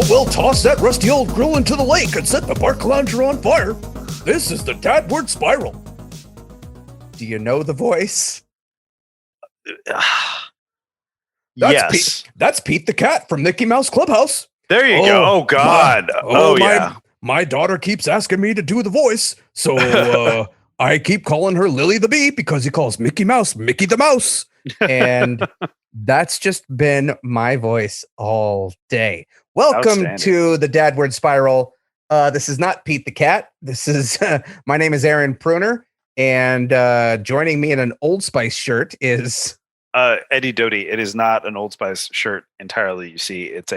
we'll toss that rusty old grill into the lake and set the park lounger on fire. This is the Dadward Spiral. Do you know the voice? Yes. That's Pete the cat from Mickey Mouse Clubhouse. There you go. Oh, God. Yeah. My daughter keeps asking me to do the voice, so I keep calling her Lily the Bee because he calls Mickey Mouse Mickey the Mouse. And that's just been my voice all day. Welcome to the Dadward Spiral. This is not Pete the cat. This is my name is Aaron Pruner, and joining me in an Old Spice shirt is Eddie Doty. It is not an Old Spice shirt entirely. You see, it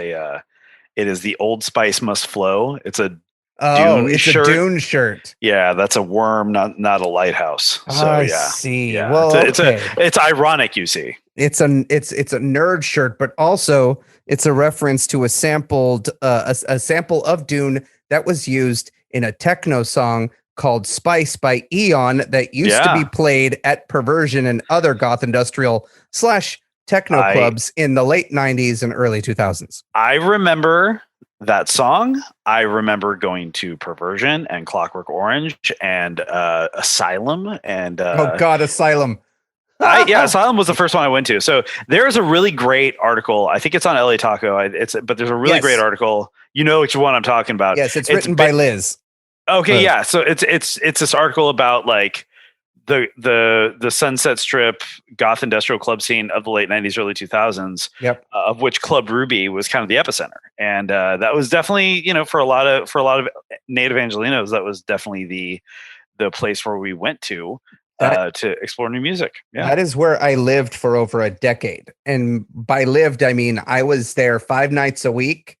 is the Old Spice Must Flow. It's a Dune shirt. A Dune shirt. Yeah, that's a worm, not a lighthouse. So I yeah, see. Yeah. Well, it's ironic. You see, it's a nerd shirt, but also it's a reference to a sample of Dune that was used in a techno song called Spice by Eon that used to be played at Perversion and other goth industrial / techno clubs in the late 90s and early 2000s. I remember that song. I remember going to Perversion and Clockwork Orange and Asylum and Asylum. Asylum was the first one I went to. So there's a really great article. I think it's on LA Taco. But there's a really great article. You know which one I'm talking about. Yes, it's written by Liz. Okay, yeah. So it's this article about like the Sunset Strip goth industrial club scene of the late 90s, early 2000s. Yep. Of which Club Ruby was kind of the epicenter, and that was definitely, for a lot of native Angelinos, that was definitely the place where we went to explore new music. Yeah. That is where I lived for over a decade, and by lived I mean I was there 5 nights a week.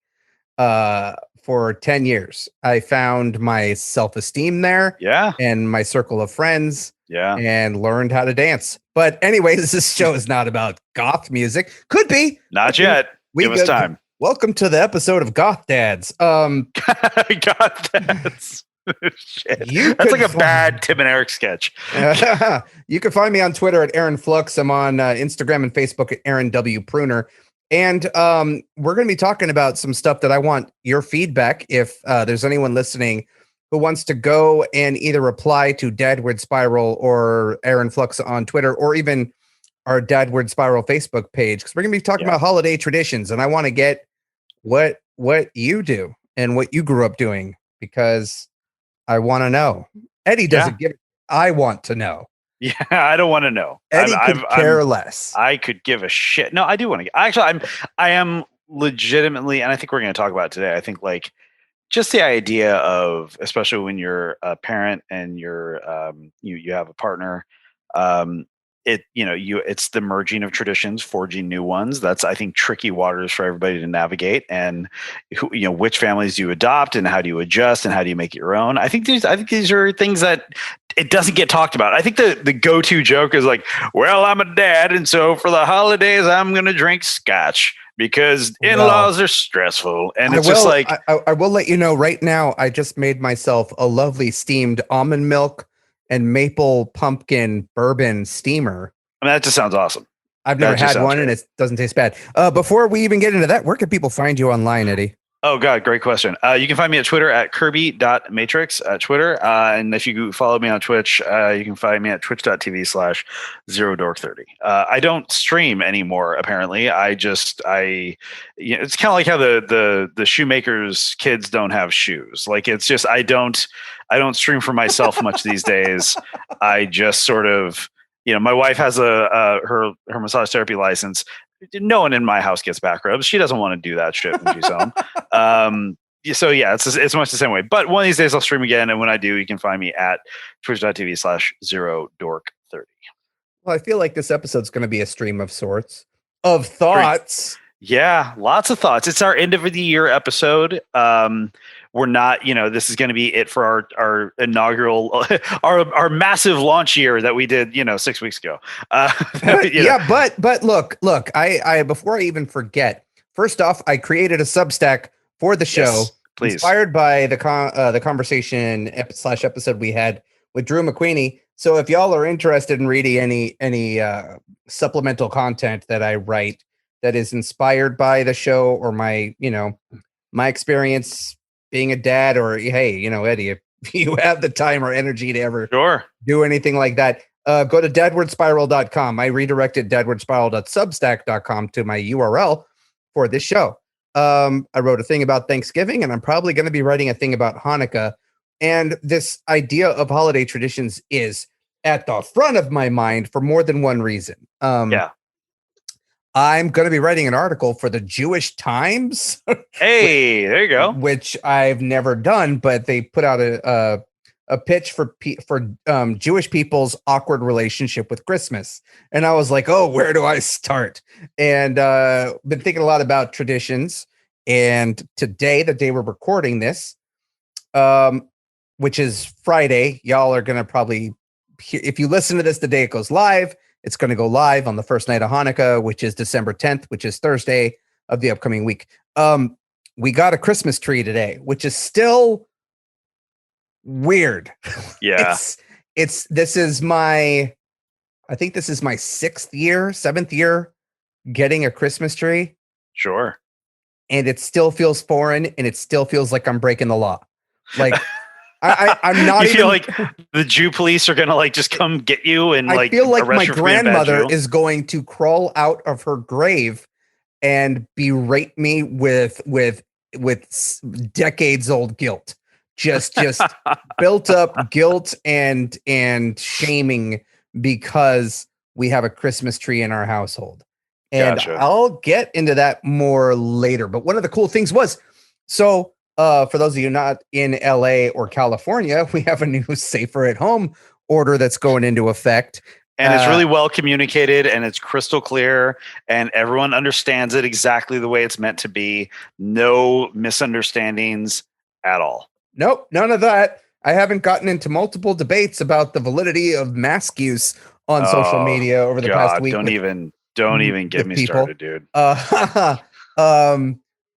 For 10 years, I found my self-esteem there, and my circle of friends, and learned how to dance. But anyways, this show is not about goth music. Could be. Not yet. Give us time. Welcome to the episode of Goth Dads. Goth Dads. Shit. That's like a bad Tim and Eric sketch. You can find me on Twitter at Aaron Flux. I'm on Instagram and Facebook at Aaron W. Pruner. And we're going to be talking about some stuff that I want your feedback. If there's anyone listening who wants to go and either reply to Dadward Spiral or Aaron Flux on Twitter, or even our Dadward Spiral Facebook page, because we're going to be talking about holiday traditions, and I want to get what you do and what you grew up doing, because I want to know. Eddie doesn't give. I want to know. Yeah, I don't want to know. Eddie could care less. I could give a shit. No, I do want to. Actually, I am legitimately, and I think we're going to talk about it today. I think like just the idea of, especially when you're a parent and you're you have a partner, it's the merging of traditions, forging new ones. That's, I think, tricky waters for everybody to navigate. And which families do you adopt, and how do you adjust, and how do you make it your own? I think these are things that it doesn't get talked about. I think the go-to joke is like, well, I'm a dad, and so for the holidays, I'm going to drink scotch because in-laws are stressful. And I will let you know right now, I just made myself a lovely steamed almond milk and maple pumpkin bourbon steamer. I mean, that just sounds awesome. I've never had one, and it doesn't taste bad. Before we even get into that, where can people find you online, Eddie? Oh, God, great question. You can find me at Twitter at Kirby.matrix at Twitter. And if you follow me on Twitch, you can find me at twitch.tv/0dork30. I don't stream anymore, apparently. It's kind of like how the shoemakers' kids don't have shoes. Like, it's just, I don't stream for myself much these days. I just sort of, my wife has her massage therapy license. No one in my house gets back rubs. She doesn't want to do that shit when she's home. So yeah, it's much the same way. But one of these days I'll stream again, and when I do, you can find me at twitch.tv/0dork30. Well, I feel like this episode's going to be a stream of sorts of thoughts. Yeah, lots of thoughts. It's our end of the year episode. We're not, this is going to be it for our inaugural, our massive launch year that we did, 6 weeks ago. But look, I before I even forget, first off, I created a Substack for the show, yes, please. Inspired by the conversation / episode we had with Drew McQueenie. So if y'all are interested in reading any supplemental content that I write that is inspired by the show or my, my experience being a dad, or hey, Eddie, if you have the time or energy to ever Sure. do anything like that, go to dadwardspiral.com. I redirected dadwardspiral.substack.com to my URL for this show. I wrote a thing about Thanksgiving, and I'm probably going to be writing a thing about Hanukkah. And this idea of holiday traditions is at the front of my mind for more than one reason. Yeah. I'm going to be writing an article for the Jewish Times. Hey, there you go. Which I've never done, but they put out a pitch for Jewish people's awkward relationship with Christmas, and I was like, oh, where do I start? And been thinking a lot about traditions. And today, the day we're recording this, which is Friday, y'all are gonna probably, if you listen to this the day it goes live, it's going to go live on the first night of Hanukkah, which is December 10th, which is Thursday of the upcoming week. We got a Christmas tree today, which is still weird. Yeah. This is my, I think this is my 7th year getting a Christmas tree. Sure. And it still feels foreign, and it still feels like I'm breaking the law. Like, I'm not. You feel like the Jew police are gonna just come get you, and I feel like my grandmother is going to crawl out of her grave and berate me with decades old guilt, just built up guilt and shaming because we have a Christmas tree in our household. And gotcha. I'll get into that more later. But one of the cool things was, so for those of you not in LA or California, we have a new safer at home order that's going into effect. And it's really well communicated, and it's crystal clear, and everyone understands it exactly the way it's meant to be. No misunderstandings at all. Nope, none of that. I haven't gotten into multiple debates about the validity of mask use on social media over the past week. Don't even get me started, dude.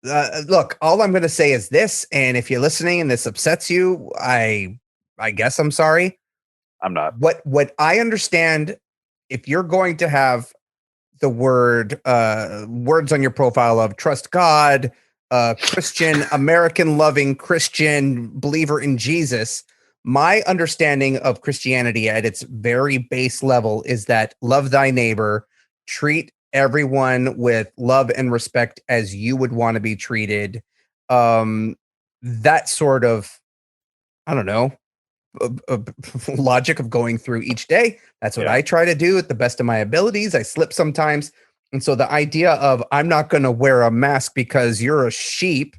Look, all I'm going to say is this, and if you're listening and this upsets you, I guess I'm sorry. I'm not. What I understand, if you're going to have the words on your profile of trust God, Christian, American loving Christian believer in Jesus, my understanding of Christianity at its very base level is that love thy neighbor, treat everyone with love and respect as you would want to be treated. That sort of, I don't know, logic of going through each day. That's what I try to do at the best of my abilities. I slip sometimes. And so the idea of I'm not going to wear a mask because you're a sheep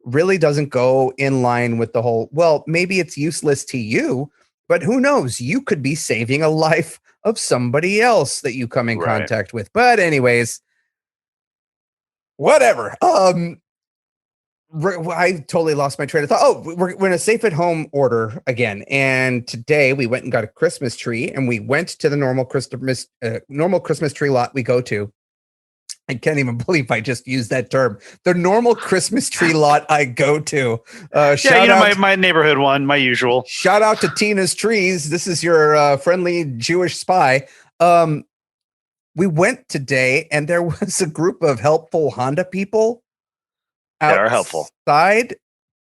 really doesn't go in line with the whole, well, maybe it's useless to you, but who knows? You could be saving a life of somebody else that you come in contact with. But anyways, whatever. I totally lost my train of thought. Oh, we're in a safe at home order again. And today we went and got a Christmas tree, and we went to the normal Christmas tree lot we go to. I can't even believe I just used that term. The normal Christmas tree lot I go to. Shout out, my neighborhood one, my usual. Shout out to Tina's Trees. This is your friendly Jewish spy. We went today, and there was a group of helpful Honda people outside, are helpful,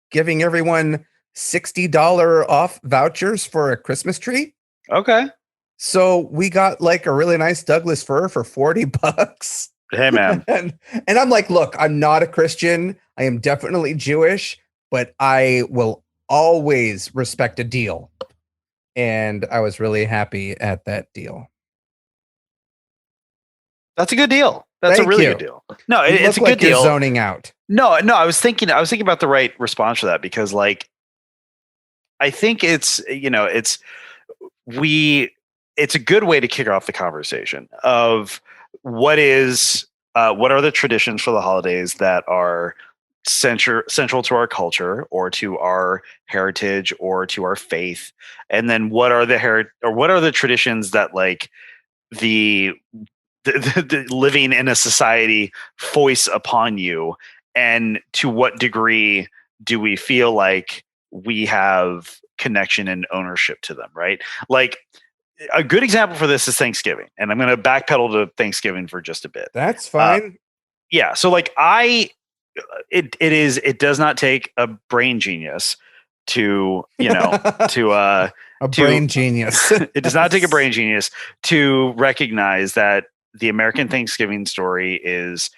giving everyone $60 off vouchers for a Christmas tree. Okay. So we got like a really nice Douglas fir for $40. Hey, man. and I'm like, look, I'm not a Christian. I am definitely Jewish, but I will always respect a deal. And I was really happy at that deal. That's a good deal. That's a really good deal. No, it's a good deal. You're zoning out. No, I was thinking about the right response for that, because like, I think it's a good way to kick off the conversation of what are the traditions for the holidays that are central to our culture or to our heritage or to our faith, and then what are the traditions that like the living in a society foists upon you, and to what degree do we feel like we have connection and ownership to them, right? Like, a good example for this is Thanksgiving, and I'm going to backpedal to Thanksgiving for just a bit. That's fine. Yeah. So like it does not take a brain genius to, to a brain genius. It does not take a brain genius to recognize that the American Thanksgiving story is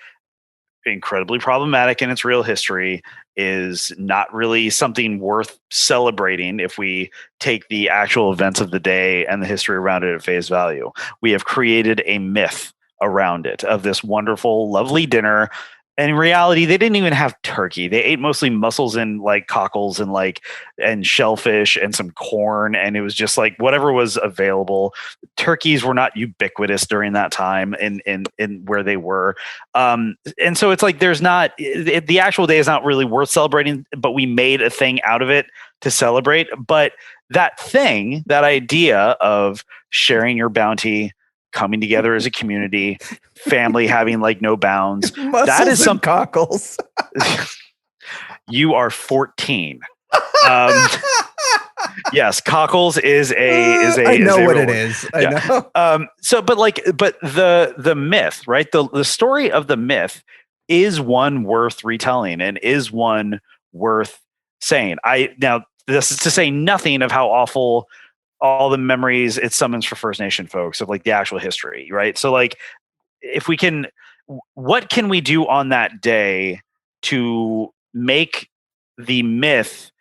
incredibly problematic in its real history, is not really something worth celebrating if we take the actual events of the day and the history around it at face value. We have created a myth around it of this wonderful, lovely dinner. And in reality, they didn't even have turkey. They ate mostly mussels and like cockles and shellfish and some corn. And it was just like whatever was available. Turkeys were not ubiquitous during that time in where they were. And so it's like the actual day is not really worth celebrating, but we made a thing out of it to celebrate. But that idea of sharing your bounty, coming together as a community, family having like no bounds. That is some cockles. You are 14. Yes, cockles is a. I know what it is. I know. But the myth, right? The story of the myth is one worth retelling and is one worth saying. Now this is to say nothing of how awful all the memories it summons for First Nation folks of like the actual history, right? So like, if we can, what can we do on that day to make the myth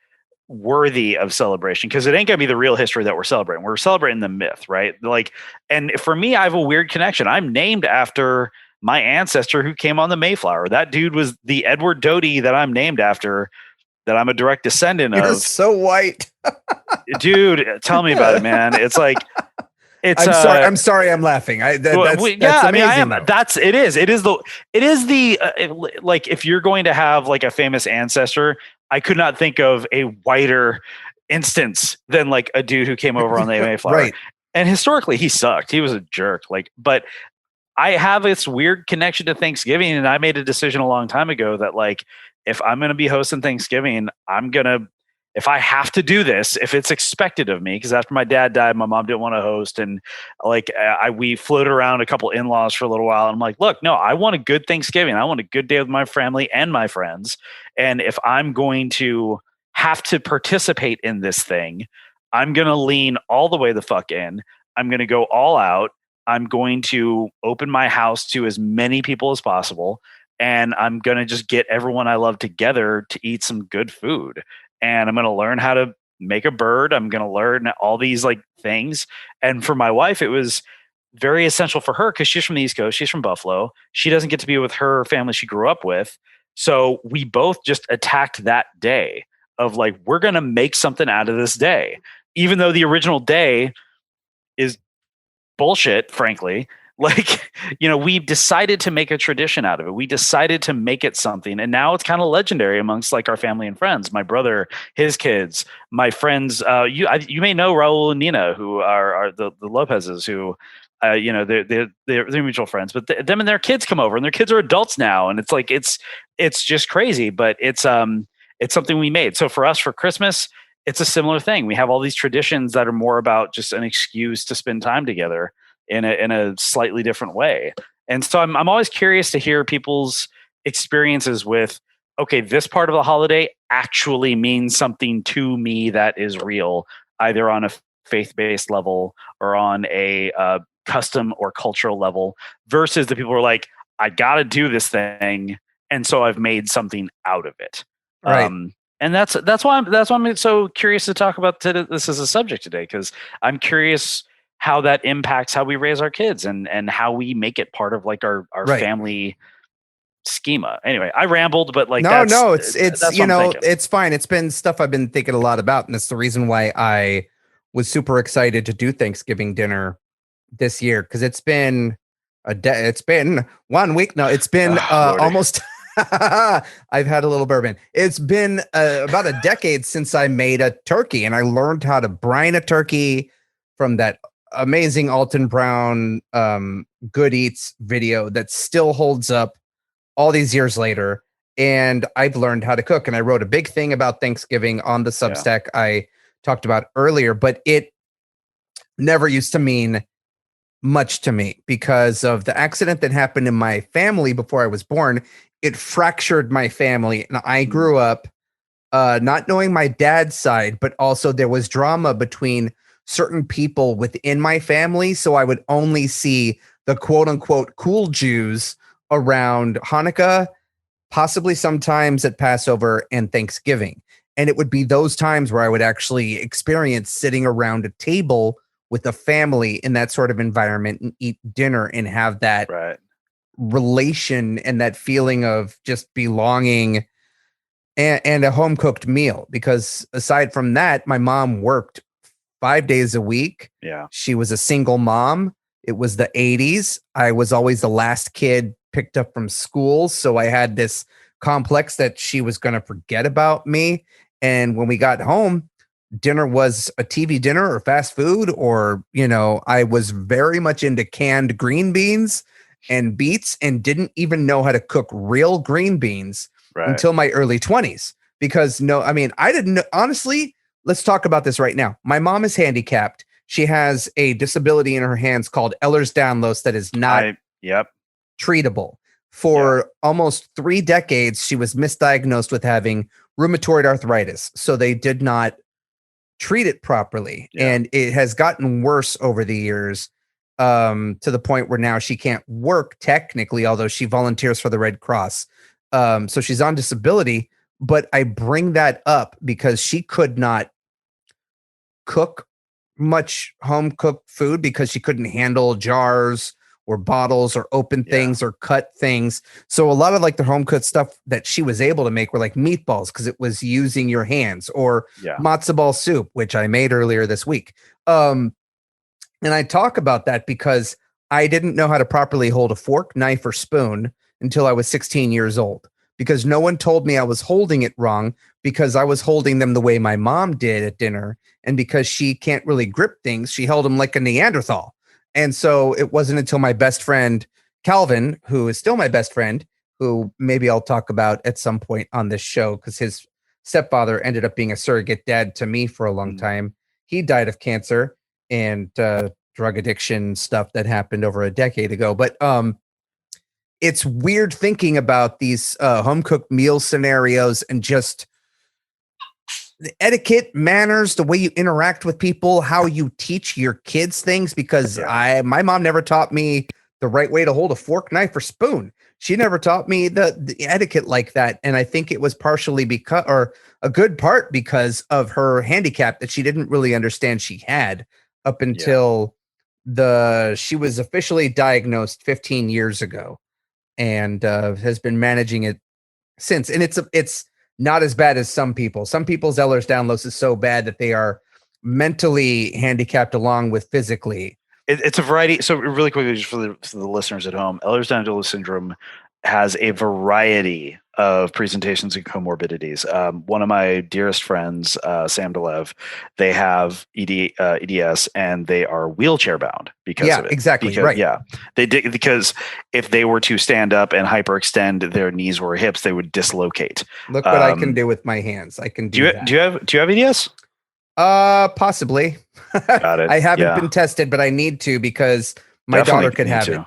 worthy of celebration? Because it ain't gonna be the real history that we're celebrating. We're celebrating the myth, right? Like, and for me, I have a weird connection. I'm named after my ancestor who came on the Mayflower. That dude was the Edward Doty that I'm named after, that I'm a direct descendant of. You're so white. Dude, tell me about it, man. It's like, I'm sorry. I'm laughing. That's amazing, I am. It is the like, if you're going to have like a famous ancestor, I could not think of a whiter instance than like a dude who came over on the Mayflower. Right. And historically he sucked. He was a jerk. Like, but I have this weird connection to Thanksgiving, and I made a decision a long time ago that like, if I'm going to be hosting Thanksgiving, if I have to do this, if it's expected of me, because after my dad died, my mom didn't want to host. And like, we floated around a couple in-laws for a little while. And I'm like, look, no, I want a good Thanksgiving. I want a good day with my family and my friends. And if I'm going to have to participate in this thing, I'm going to lean all the way the fuck in. I'm going to go all out. I'm going to open my house to as many people as possible. And I'm going to just get everyone I love together to eat some good food. And I'm going to learn how to make a bird. I'm going to learn all these like things. And for my wife, it was very essential for her because she's from the East Coast. She's from Buffalo. She doesn't get to be with her family she grew up with. So we both just attacked that day of like, we're going to make something out of this day, even though the original day is bullshit, frankly. Like, we decided to make a tradition out of it. We decided to make it something. And now it's kind of legendary amongst like our family and friends, my brother, his kids, my friends. You may know Raul and Nina, who are the Lopez's, who, they're mutual friends, but them and their kids come over, and their kids are adults now. And it's like, it's just crazy, but it's something we made. So for us, for Christmas, it's a similar thing. We have all these traditions that are more about just an excuse to spend time together in a slightly different way. And so I'm always curious to hear people's experiences with, okay, this part of the holiday actually means something to me that is real, either on a faith-based level or on a custom or cultural level, versus the people who are like, I got to do this thing, and so I've made something out of it. Right. And that's why I'm so curious to talk about this as a subject today, because I'm curious how that impacts how we raise our kids and how we make it part of like our right. family schema. Anyway, I rambled, but like, it's it's fine. It's been stuff I've been thinking a lot about. And that's the reason why I was super excited to do Thanksgiving dinner this year. Cause it's been it's been 1 week. No, it's been almost, I've had a little bourbon. It's been about a decade since I made a turkey, and I learned how to brine a turkey from that amazing Alton Brown Good Eats video that still holds up all these years later. And I've learned how to cook, and I wrote a big thing about Thanksgiving on the Substack I talked about earlier, but it never used to mean much to me because of the accident that happened in my family before I was born. It fractured my family, and I grew up not knowing my dad's side, but also there was drama between certain people within my family. So I would only see the quote unquote cool Jews around Hanukkah, possibly sometimes at Passover and Thanksgiving. And it would be those times where I would actually experience sitting around a table with a family in that sort of environment and eat dinner and have that Right. relation and that feeling of just belonging and a home cooked meal. Because aside from that, my mom worked 5 days a week. Yeah. She was a single mom. It was the 80s. I was always the last kid picked up from school. So I had this complex that she was going to forget about me. And when we got home, dinner was a TV dinner or fast food, or, I was very much into canned green beans and beets and didn't even know how to cook real green beans until my early 20s. Because I didn't know, honestly. Let's talk about this right now. My mom is handicapped. She has a disability in her hands called Ehlers-Danlos that is not treatable. For almost 3 decades, she was misdiagnosed with having rheumatoid arthritis. So they did not treat it properly. Yeah. And it has gotten worse over the years, to the point where now she can't work technically, although she volunteers for the Red Cross. So she's on disability. But I bring that up because she could not cook much home cooked food because she couldn't handle jars or bottles or open things or cut things. So a lot of like the home cooked stuff that she was able to make were like meatballs because it was using your hands, or matzo ball soup, which I made earlier this week. And I talk about that because I didn't know how to properly hold a fork, knife, or spoon until I was 16 years old, because no one told me I was holding it wrong, because I was holding them the way my mom did at dinner. And because she can't really grip things, she held them like a Neanderthal. And so it wasn't until my best friend, Calvin, who is still my best friend, who maybe I'll talk about at some point on this show, because his stepfather ended up being a surrogate dad to me for a long time. He died of cancer and drug addiction stuff that happened over a decade ago. But it's weird thinking about these home cooked meal scenarios and just the etiquette, manners, the way you interact with people, how you teach your kids things. Because my mom never taught me the right way to hold a fork, knife, or spoon. She never taught me the etiquette like that. And I think it was partially because, or a good part because of her handicap that she didn't really understand she had up until she was officially diagnosed 15 years ago. And has been managing it since. And it's not as bad as some people. Some people's Ehlers-Danlos is so bad that they are mentally handicapped along with physically. It's a variety. So really quickly, just for the listeners at home, Ehlers-Danlos syndrome has a variety of presentations and comorbidities. One of my dearest friends, Sam Delev, they have EDS, and they are wheelchair bound because of it. Exactly. Right. Yeah, they did, because if they were to stand up and hyperextend their knees or hips, they would dislocate. Look what I can do with my hands. I can do that. Do you have EDS? Possibly. Got it. I haven't been tested, but I need to, because my daughter could have it.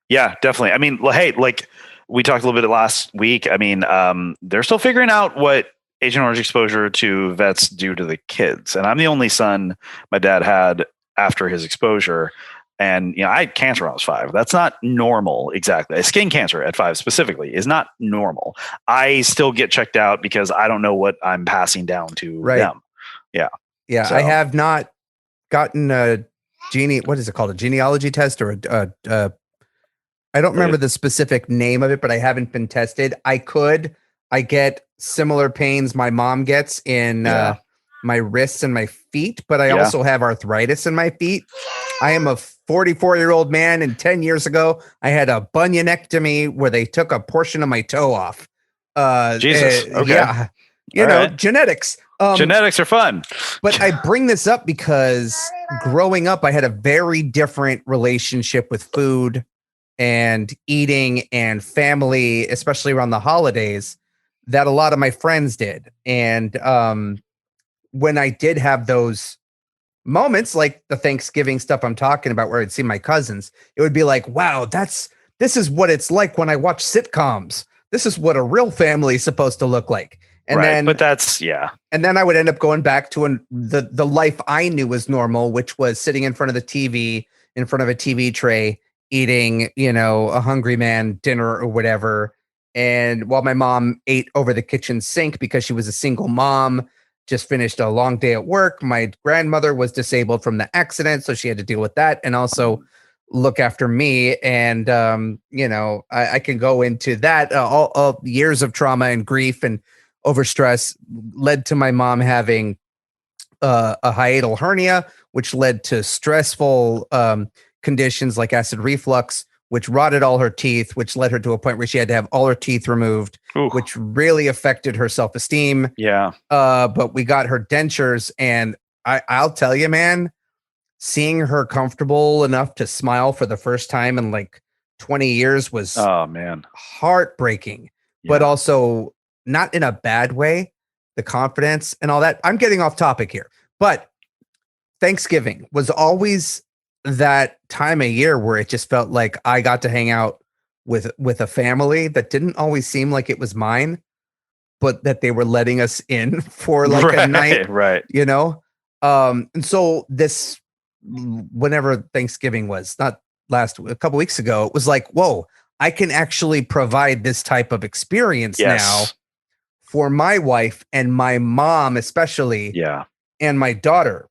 Yeah, definitely. I mean, hey, like we talked a little bit last week. I mean, they're still figuring out what Agent Orange exposure to vets do to the kids. And I'm the only son my dad had after his exposure. And, I had cancer when I was 5. That's not normal. Exactly. Skin cancer at 5 specifically is not normal. I still get checked out because I don't know what I'm passing down to them. Yeah. Yeah. So I have not gotten what is it called? A genealogy test, or I don't remember the specific name of it, but I haven't been tested. I get similar pains my mom gets in my wrists and my feet, but I also have arthritis in my feet. I am a 44-year-old man, and 10 years ago, I had a bunionectomy where they took a portion of my toe off. Jesus. Okay. Yeah. Genetics. Genetics are fun. But I bring this up because growing up, I had a very different relationship with food and eating and family, especially around the holidays, that a lot of my friends did. And when I did have those moments like the Thanksgiving stuff I'm talking about where I'd see my cousins, it would be like, wow, this is what it's like when I watch sitcoms. This is what a real family is supposed to look like. And right. then But that's, yeah. and then I would end up going back to the life I knew was normal, which was sitting in front of the TV, in front of a TV tray, eating, a hungry man dinner or whatever. And while my mom ate over the kitchen sink because she was a single mom, just finished a long day at work. My grandmother was disabled from the accident, so she had to deal with that and also look after me. And, I can go into that. All years of trauma and grief and overstress led to my mom having a hiatal hernia, which led to stressful conditions like acid reflux, which rotted all her teeth, which led her to a point where she had to have all her teeth removed, Ooh. which really affected her self-esteem. Yeah. But we got her dentures, and I'll tell you, man, seeing her comfortable enough to smile for the first time in like 20 years was heartbreaking, but also not in a bad way. The confidence and all that. I'm getting off topic here, but Thanksgiving was always that time of year where it just felt like I got to hang out with a family that didn't always seem like it was mine, but that they were letting us in for like a night, right. And so whenever Thanksgiving was, not a couple weeks ago, it was like, whoa, I can actually provide this type of experience now for my wife and my mom, especially, and my daughter.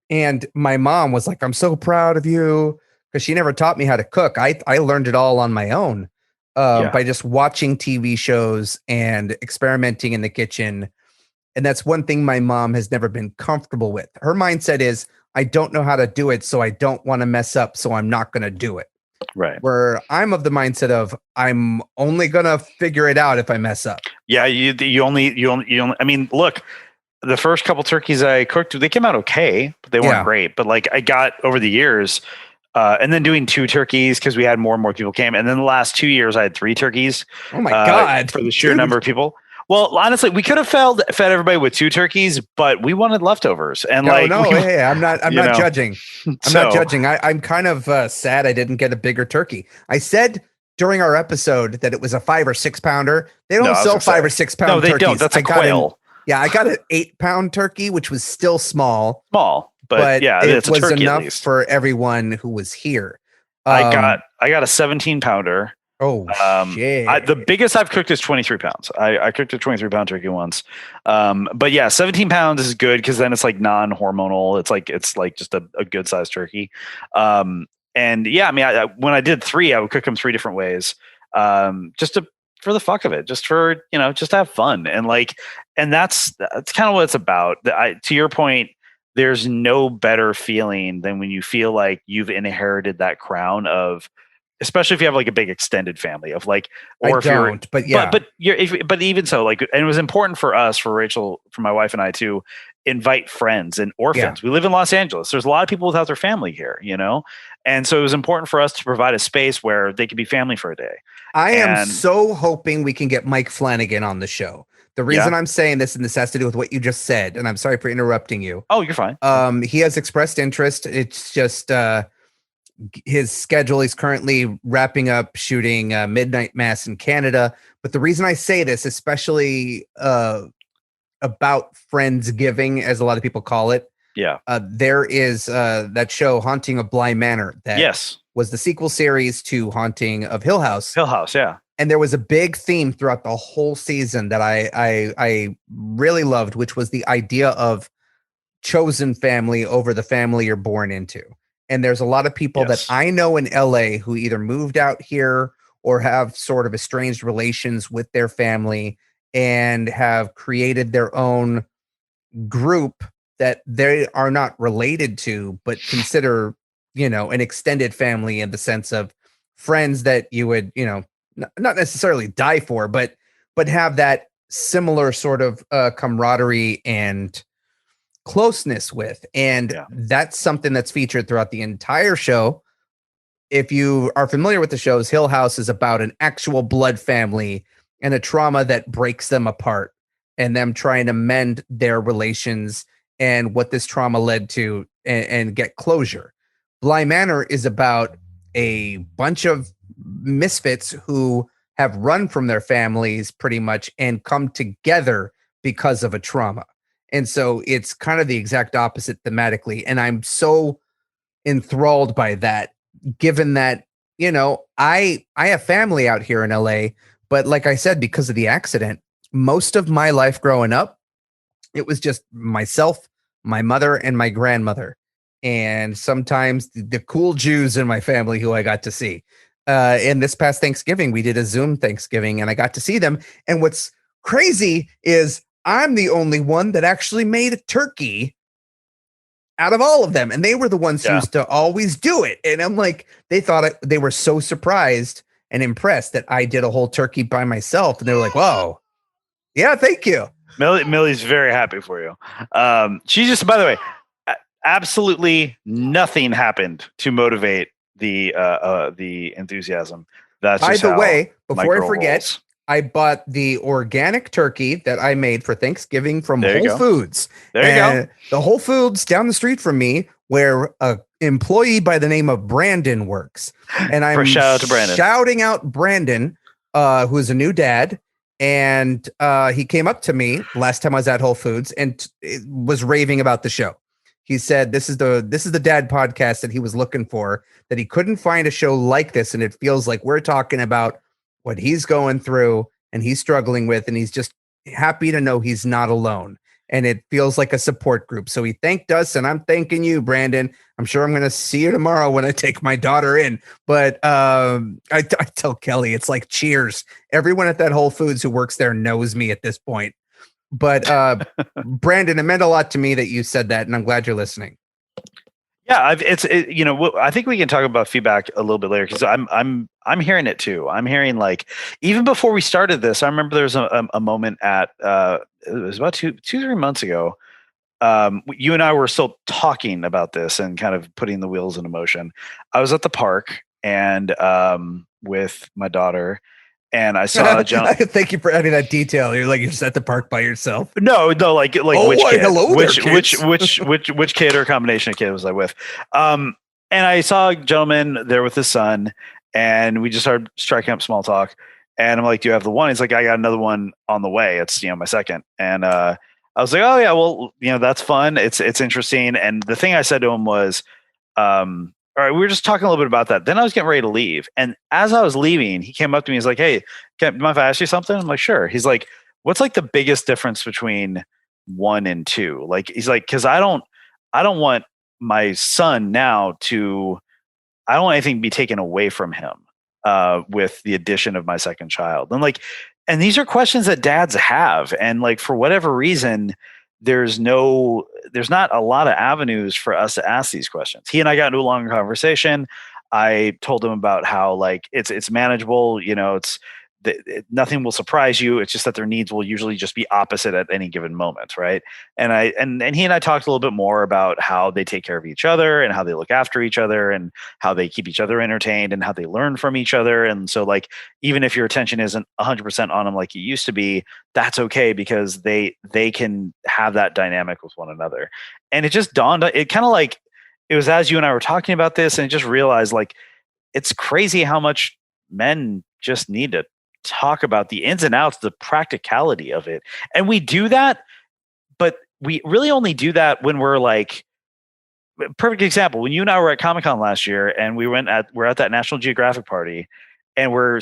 And my mom was like, I'm so proud of you, because she never taught me how to cook. I learned it all on my own by just watching TV shows and experimenting in the kitchen. And that's one thing my mom has never been comfortable with. Her mindset is, I don't know how to do it, so I don't want to mess up, so I'm not going to do it. Right. Where I'm of the mindset of, I'm only going to figure it out if I mess up. Yeah. You only, I mean, look, the first couple turkeys I cooked, they came out okay, but they weren't great. But like I got over the years, and then doing 2 turkeys because we had more and more people came. And then the last 2 years I had 3 turkeys. Oh my God. For the sheer number of people. Well, honestly, we could have fed everybody with 2 turkeys, but we wanted leftovers. And I'm not judging. I'm not judging. I'm kind of sad I didn't get a bigger turkey. I said during our episode that it was a 5 or 6 pounder. They don't sell 5 or 6 pound turkeys. No, they don't. That's a quail. I got an 8-pound turkey, which was still small. But yeah, it was enough for everyone who was here. I got a 17-pounder. Oh, shit. The biggest I've cooked is 23 pounds. I cooked a 23-pound turkey once. But yeah, 17 pounds is good because then it's like non-hormonal. It's like just a good sized turkey. And yeah, I mean, when I did 3, I would cook them 3 different ways. For the fuck of it, just for, just to have fun. And that's kind of what it's about. To your point, there's no better feeling than when you feel like you've inherited that crown of, especially if you have like a big extended family of like, or but even so, like, and it was important for us, for Rachel, for my wife and I to invite friends and orphans. We live in Los Angeles. There's a lot of people without their family here, and so it was important for us to provide a space where they could be family for a day. I am so hoping we can get Mike Flanagan on the show. The reason I'm saying this, and this has to do with what you just said, and I'm sorry for interrupting you. Oh, you're fine. He has expressed interest. It's just his schedule. He's currently wrapping up shooting Midnight Mass in Canada. But the reason I say this, especially about Friendsgiving, as a lot of people call it, there is that show Haunting of Bly Manor that was the sequel series to Haunting of Hill House. And there was a big theme throughout the whole season that I really loved, which was the idea of chosen family over the family you're born into. And there's a lot of people that I know in LA who either moved out here or have sort of estranged relations with their family and have created their own group that they are not related to, but consider, an extended family in the sense of friends that you would, not necessarily die for, but have that similar sort of camaraderie and closeness with. And that's something that's featured throughout the entire show. If you are familiar with the shows, Hill House is about an actual blood family and a trauma that breaks them apart and them trying to mend their relations and what this trauma led to, and get closure. Bly Manor is about a bunch of misfits who have run from their families pretty much and come together because of a trauma. And so it's kind of the exact opposite thematically. And I'm so enthralled by that, given that, I have family out here in LA, but like I said, because of the accident, most of my life growing up, it was just myself, my mother, and my grandmother, and sometimes the cool Jews in my family who I got to see. And this past Thanksgiving, we did a Zoom Thanksgiving, and I got to see them. And what's crazy is I'm the only one that actually made a turkey out of all of them, and they were the ones who used to always do it. And I'm like, they were so surprised and impressed that I did a whole turkey by myself, and they were like, "Whoa, yeah, thank you." Millie's very happy for you. She just, by the way, absolutely nothing happened to motivate the enthusiasm. That's by just the how way, my before I girl forget, rolls. I bought the organic turkey that I made for Thanksgiving from There you Whole go. Foods. There you go. The Whole Foods down the street from me, where a employee by the name of Brandon works. And I'm Shout out to Brandon. shouting out Brandon, who is a new dad. And he came up to me last time I was at Whole Foods and was raving about the show. He said, this is the dad podcast that he was looking for, that he couldn't find a show like this. And it feels like we're talking about what he's going through and he's struggling with, and he's just happy to know he's not alone. And it feels like a support group. So he thanked us, and I'm thanking you, Brandon. I'm sure I'm going to see you tomorrow when I take my daughter in. But I tell Kelly, it's like cheers. Everyone at that Whole Foods who works there knows me at this point. But Brandon, it meant a lot to me that you said that, and I'm glad you're listening. Yeah, I think we can talk about feedback a little bit later, because I'm hearing it too. I'm hearing, like, even before we started this, I remember there was a moment at it was about 3 months ago. You and I were still talking about this and kind of putting the wheels into motion. I was at the park and with my daughter, and I saw John. Thank you for adding that detail. You're just at the park by yourself. No, like oh, which kid? Hello which there, which kid or combination of kid was I with? And I saw a gentleman there with his son, and we just started striking up small talk. And I'm like, "Do you have the one?" He's like, "I got another one on the way. It's my second." And I was like, "Oh yeah, well, that's fun. It's interesting." And the thing I said to him was, all right, we were just talking a little bit about that. Then I was getting ready to leave. And as I was leaving, he came up to me. He's like, "Hey, do you mind if I ask you something?" I'm like, "Sure." He's like, "What's like the biggest difference between 1 and 2?" Like, he's like, "Cause I don't want my son now I don't want anything to be taken away from him with the addition of my second child." And these are questions that dads have. And like, for whatever reason, there's not a lot of avenues for us to ask these questions. He and I got into a longer conversation. I told him about how, like, it's manageable. Nothing will surprise you. It's just that their needs will usually just be opposite at any given moment, right? And he and I talked a little bit more about how they take care of each other and how they look after each other and how they keep each other entertained and how they learn from each other. And so, like, even if your attention isn't 100% on them like it used to be, that's okay, because they can have that dynamic with one another. And it just dawned, it kind of like, it was as you and I were talking about this, and I just realized, like, it's crazy how much men just need to talk about the ins and outs, the practicality of it. And we do that, but we really only do that when we're like, perfect example, when you and I were at Comic-Con last year, and we're at that National Geographic party, and we're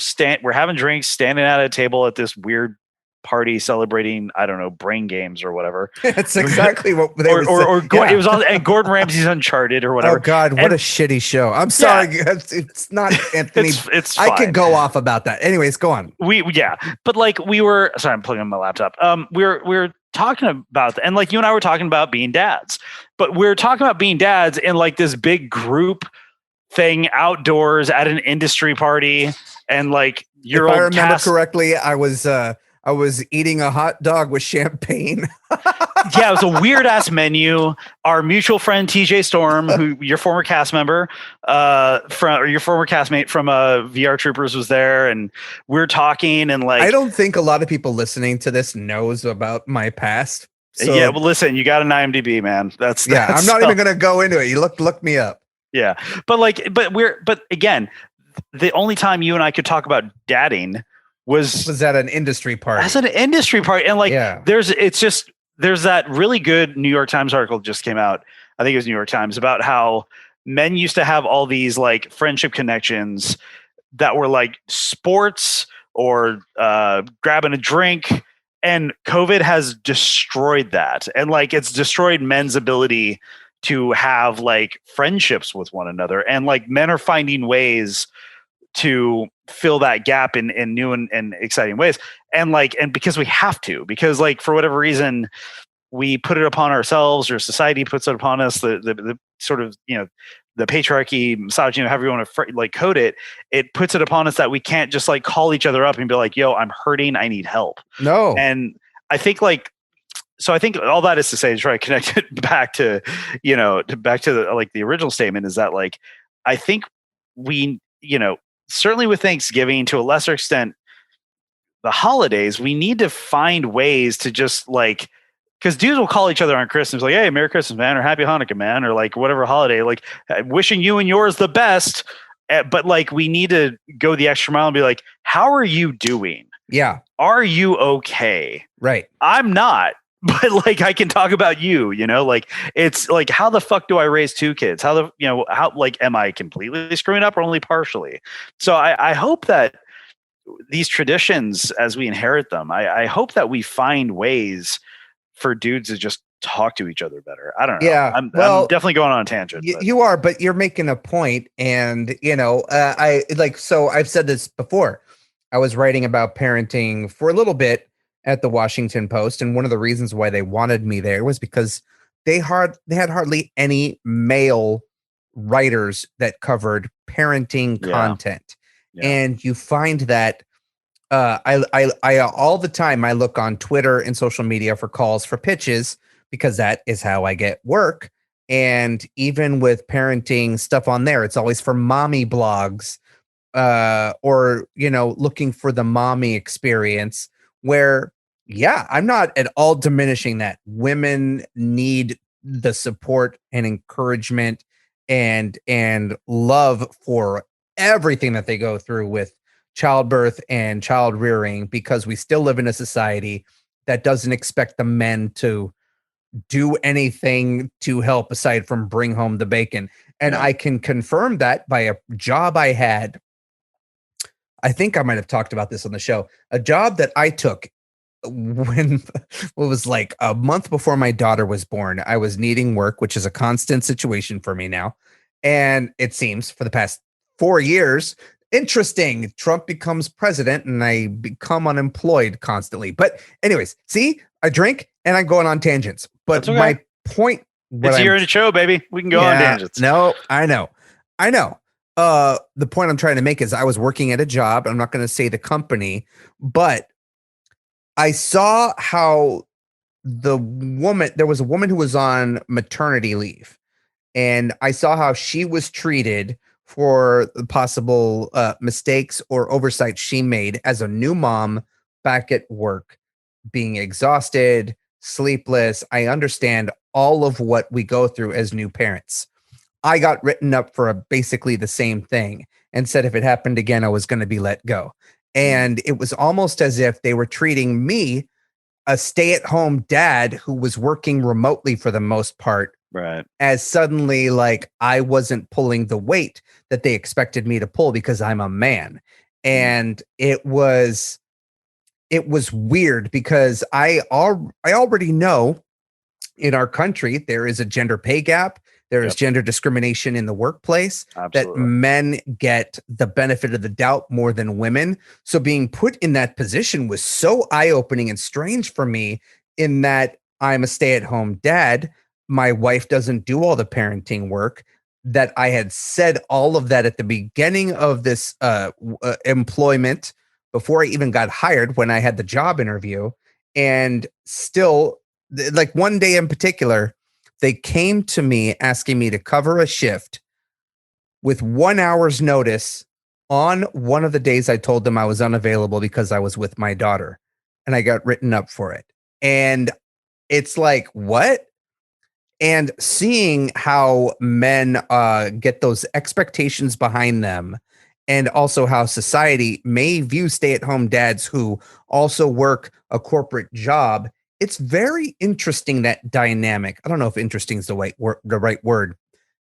having drinks, standing at a table at this weird party celebrating, I don't know, brain games or whatever. That's exactly what they it was on, and Gordon Ramsay's Uncharted or whatever. Oh God, what a shitty show. I'm sorry. Yeah. It's not Anthony. it's I could go off about that. Anyways, go on. But like, sorry, I'm plugging in my laptop. We were talking about, and like, you and I were talking about being dads, but we're talking about being dads in like this big group thing outdoors at an industry party. And like, if I remember correctly, I was eating a hot dog with champagne. Yeah, it was a weird ass menu. Our mutual friend TJ Storm, who your former cast member, your former castmate from VR Troopers, was there, and we're talking. And like, I don't think a lot of people listening to this knows about my past. So yeah, well, listen, you got an IMDb, man. That's I'm not even gonna go into it. You look me up. Yeah, but again, the only time you and I could talk about dadding was at an industry party. as an industry party, and there's that really good New York Times article that just came out. I think it was New York Times about how men used to have all these like friendship connections that were like sports or grabbing a drink, and COVID has destroyed that, and like it's destroyed men's ability to have like friendships with one another, and like men are finding ways to fill that gap in new and exciting ways, and because we have to, because like for whatever reason we put it upon ourselves, or society puts it upon us, the sort of, the patriarchy, misogyny, however you want to code it, it puts it upon us that we can't just like call each other up and be like, yo, I'm hurting, I need help. No. And I think I think all that is to say, to try to connect it back to, the original statement, is that like, I think we, certainly with Thanksgiving, to a lesser extent, the holidays, we need to find ways to just like, because dudes will call each other on Christmas like, hey, Merry Christmas, man, or Happy Hanukkah, man, or like whatever holiday, like wishing you and yours the best. But like, we need to go the extra mile and be like, how are you doing? Yeah. Are you okay? Right. I'm not. But like, I can talk about you, like, it's like, how the fuck do I raise two kids? How like, am I completely screwing up or only partially? So I hope that these traditions, as we inherit them, I hope that we find ways for dudes to just talk to each other better. I don't know. Yeah. I'm definitely going on a tangent. You are, but you're making a point. And, so I've said this before. I was writing about parenting for a little bit at the Washington Post, and one of the reasons why they wanted me there was because they had hardly any male writers that covered parenting content. Yeah. And you find that I all the time I look on Twitter and social media for calls for pitches, because that is how I get work. And even with parenting stuff on there, it's always for mommy blogs, or looking for the mommy experience, where I'm not at all diminishing that. Women need the support and encouragement and love for everything that they go through with childbirth and child rearing, because we still live in a society that doesn't expect the men to do anything to help aside from bring home the bacon. And I can confirm that by a job I had. I think I might have talked about this on the show. A job that I took when it was like a month before my daughter was born. I was needing work, which is a constant situation for me now. And it seems for the past 4 years, interesting, Trump becomes president and I become unemployed constantly. But anyways, see, I drink and I'm going on tangents. But okay. My point, it's here in the show, baby. We can go on tangents. No, I know. The point I'm trying to make is I was working at a job. I'm not going to say the company, but I saw how there was a woman who was on maternity leave, and I saw how she was treated for the possible mistakes or oversight she made as a new mom back at work, being exhausted, sleepless. I understand all of what we go through as new parents. I got written up for basically the same thing and said if it happened again, I was going to be let go. And it was almost as if they were treating me, a stay-at-home dad who was working remotely for the most part, right, as suddenly like I wasn't pulling the weight that they expected me to pull because I'm a man. And it was weird because I already know in our country there is a gender pay gap. There is gender discrimination in the workplace. Absolutely. That men get the benefit of the doubt more than women. So being put in that position was so eye-opening and strange for me, in that I'm a stay-at-home dad. My wife doesn't do all the parenting work, that I had said all of that at the beginning of this employment before I even got hired, when I had the job interview. And still, like one day in particular, they came to me asking me to cover a shift with 1 hour's notice on one of the days I told them I was unavailable because I was with my daughter, and I got written up for it. And it's like, what? And seeing how men get those expectations behind them, and also how society may view stay-at-home dads who also work a corporate job, it's very interesting, that dynamic. I don't know if interesting is the right word.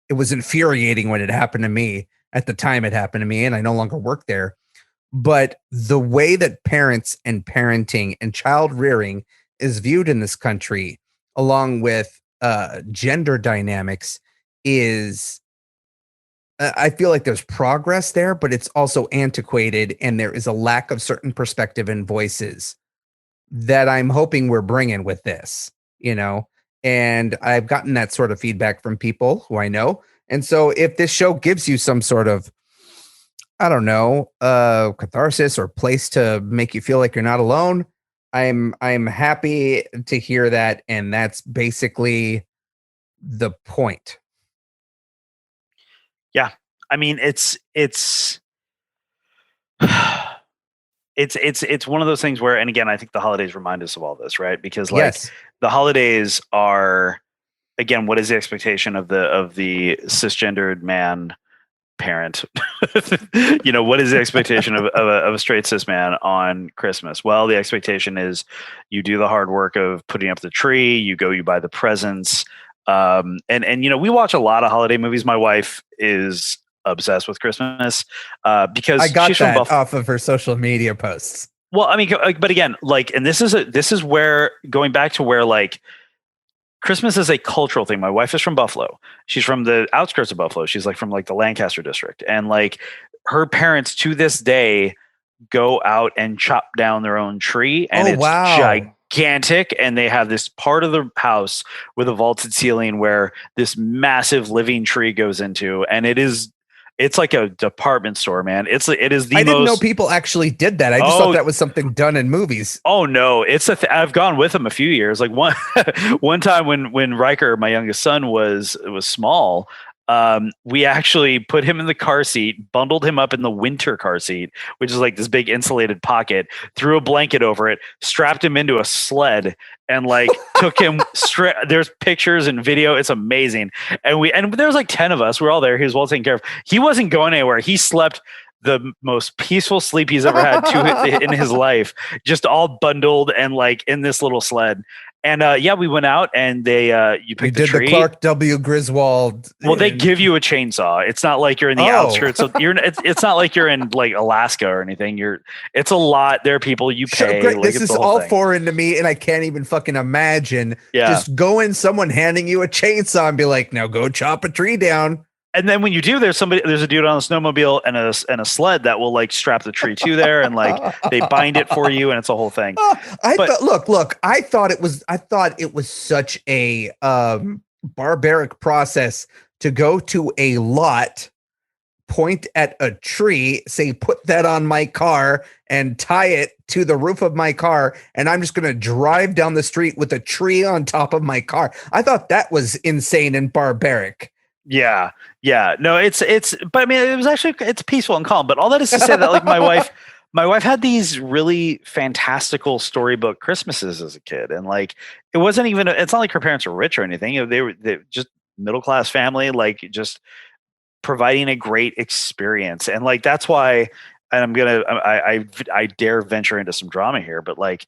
It was infuriating when it happened to me at the time it happened to me, and I no longer work there. But the way that parents and parenting and child rearing is viewed in this country, along with gender dynamics, is I feel like there's progress there, but it's also antiquated, and there is a lack of certain perspective and voices that I'm hoping we're bringing with this, you know. And I've gotten that sort of feedback from people who I know. And so if this show gives you some sort of, I don't know, catharsis or place to make you feel like you're not alone, I'm happy to hear that, and that's basically the point. Yeah. I mean, it's one of those things where, and again, I think the holidays remind us of all this, right? Because like Yes. the holidays are, again, what is the expectation of the cisgendered man parent? What is the expectation of a straight cis man on Christmas? Well, the expectation is you do the hard work of putting up the tree, you buy the presents. And we watch a lot of holiday movies. My wife is obsessed with Christmas because I got she's from that Buffalo. off of her social media posts. Well, I mean, but again, like, and this is where, going back to where, like, Christmas is a cultural thing. My wife is from Buffalo. She's from the outskirts of Buffalo. She's like from like the Lancaster district. And like her parents to this day go out and chop down their own tree, and Oh, it's wow. gigantic. And they have this part of the house with a vaulted ceiling where this massive living tree goes into, and it's like a department store, man. It is the I didn't know most. people actually did that. I just thought Oh, that was something done in movies. oh no, it's I've gone with him a few years. Like one time when Riker, my youngest son, was small, we actually put him in the car seat, bundled him up in the winter car seat, which is like this big insulated pocket, threw a blanket over it, strapped him into a sled, and like took him straight. There's pictures and video. It's amazing. And there was like 10 of us. We're all there. He was well taken care of. He wasn't going anywhere. He slept the most peaceful sleep he's ever had in his life, just all bundled and like in this little sled. And yeah, we went out and you picked the tree. The Clark W. Griswold. Well, they give you a chainsaw. It's not like you're in the outskirts. So it's not like you're in like Alaska or anything. It's a lot. There are people you pay. Great. Like, this is all foreign to me, and I can't even fucking imagine just someone handing you a chainsaw and be like, now go chop a tree down. And then when you do, there's a dude on a snowmobile and a sled that will like strap the tree to there, and like they bind it for you, and it's a whole thing. I thought it was such a barbaric process to go to a lot, point at a tree, say, put that on my car, and tie it to the roof of my car, and I'm just going to drive down the street with a tree on top of my car. I thought that was insane and barbaric. Yeah. No, but I mean, it's peaceful and calm. But all that is to say that like my wife had these really fantastical storybook Christmases as a kid, and like it's not like her parents were rich or anything. They were just middle class family, like just providing a great experience, and like that's why. And I dare venture into some drama here, but like,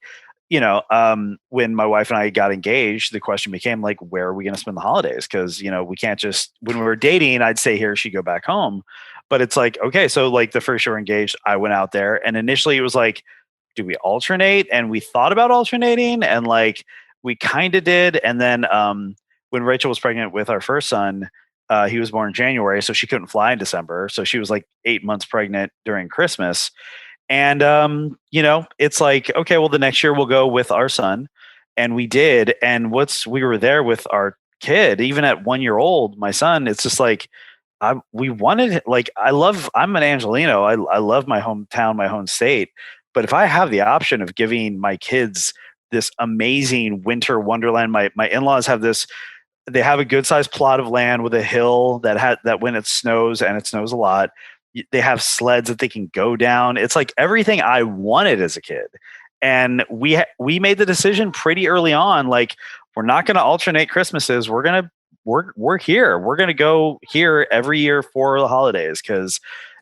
when my wife and I got engaged, the question became like, where are we going to spend the holidays? Because, we can't just, when we were dating, I'd stay here, she'd go back home. But it's like, okay, so like the first year we're engaged, I went out there, and initially it was like, do we alternate? And we thought about alternating, and like we kind of did. And then when Rachel was pregnant with our first son, he was born in January, so she couldn't fly in December. So she was like 8 months pregnant during Christmas. And, it's like, okay, well, the next year we'll go with our son. And we did. And we were there with our kid, even at 1 year old, my son. It's just like, we wanted, like, I'm an Angelino. I love my hometown, my home state. But if I have the option of giving my kids this amazing winter wonderland, my in-laws have they have a good sized plot of land with a hill that when it snows, and it snows a lot, they have sleds that they can go down. It's like everything I wanted as a kid. And we made the decision pretty early on, like, we're not going to alternate Christmases. We're here. We're going to go here every year for the holidays because,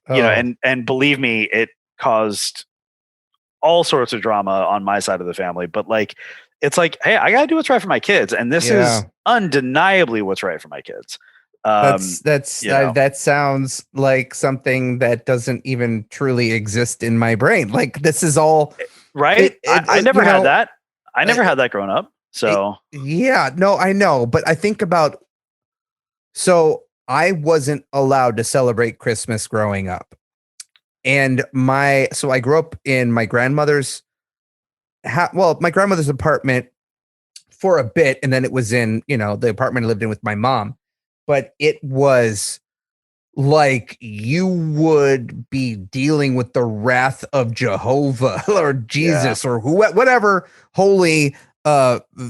and believe me, it caused all sorts of drama on my side of the family. But like, it's like, hey, I got to do what's right for my kids. And this is undeniably what's right for my kids. That sounds like something that doesn't even truly exist in my brain. Like this is all right. I never had that. I never had that growing up. So no, I know. But I think about, so I wasn't allowed to celebrate Christmas growing up. And so I grew up in my grandmother's, my grandmother's apartment for a bit. And then it was in, the apartment I lived in with my mom. But it was like you would be dealing with the wrath of Jehovah or Jesus or whatever holy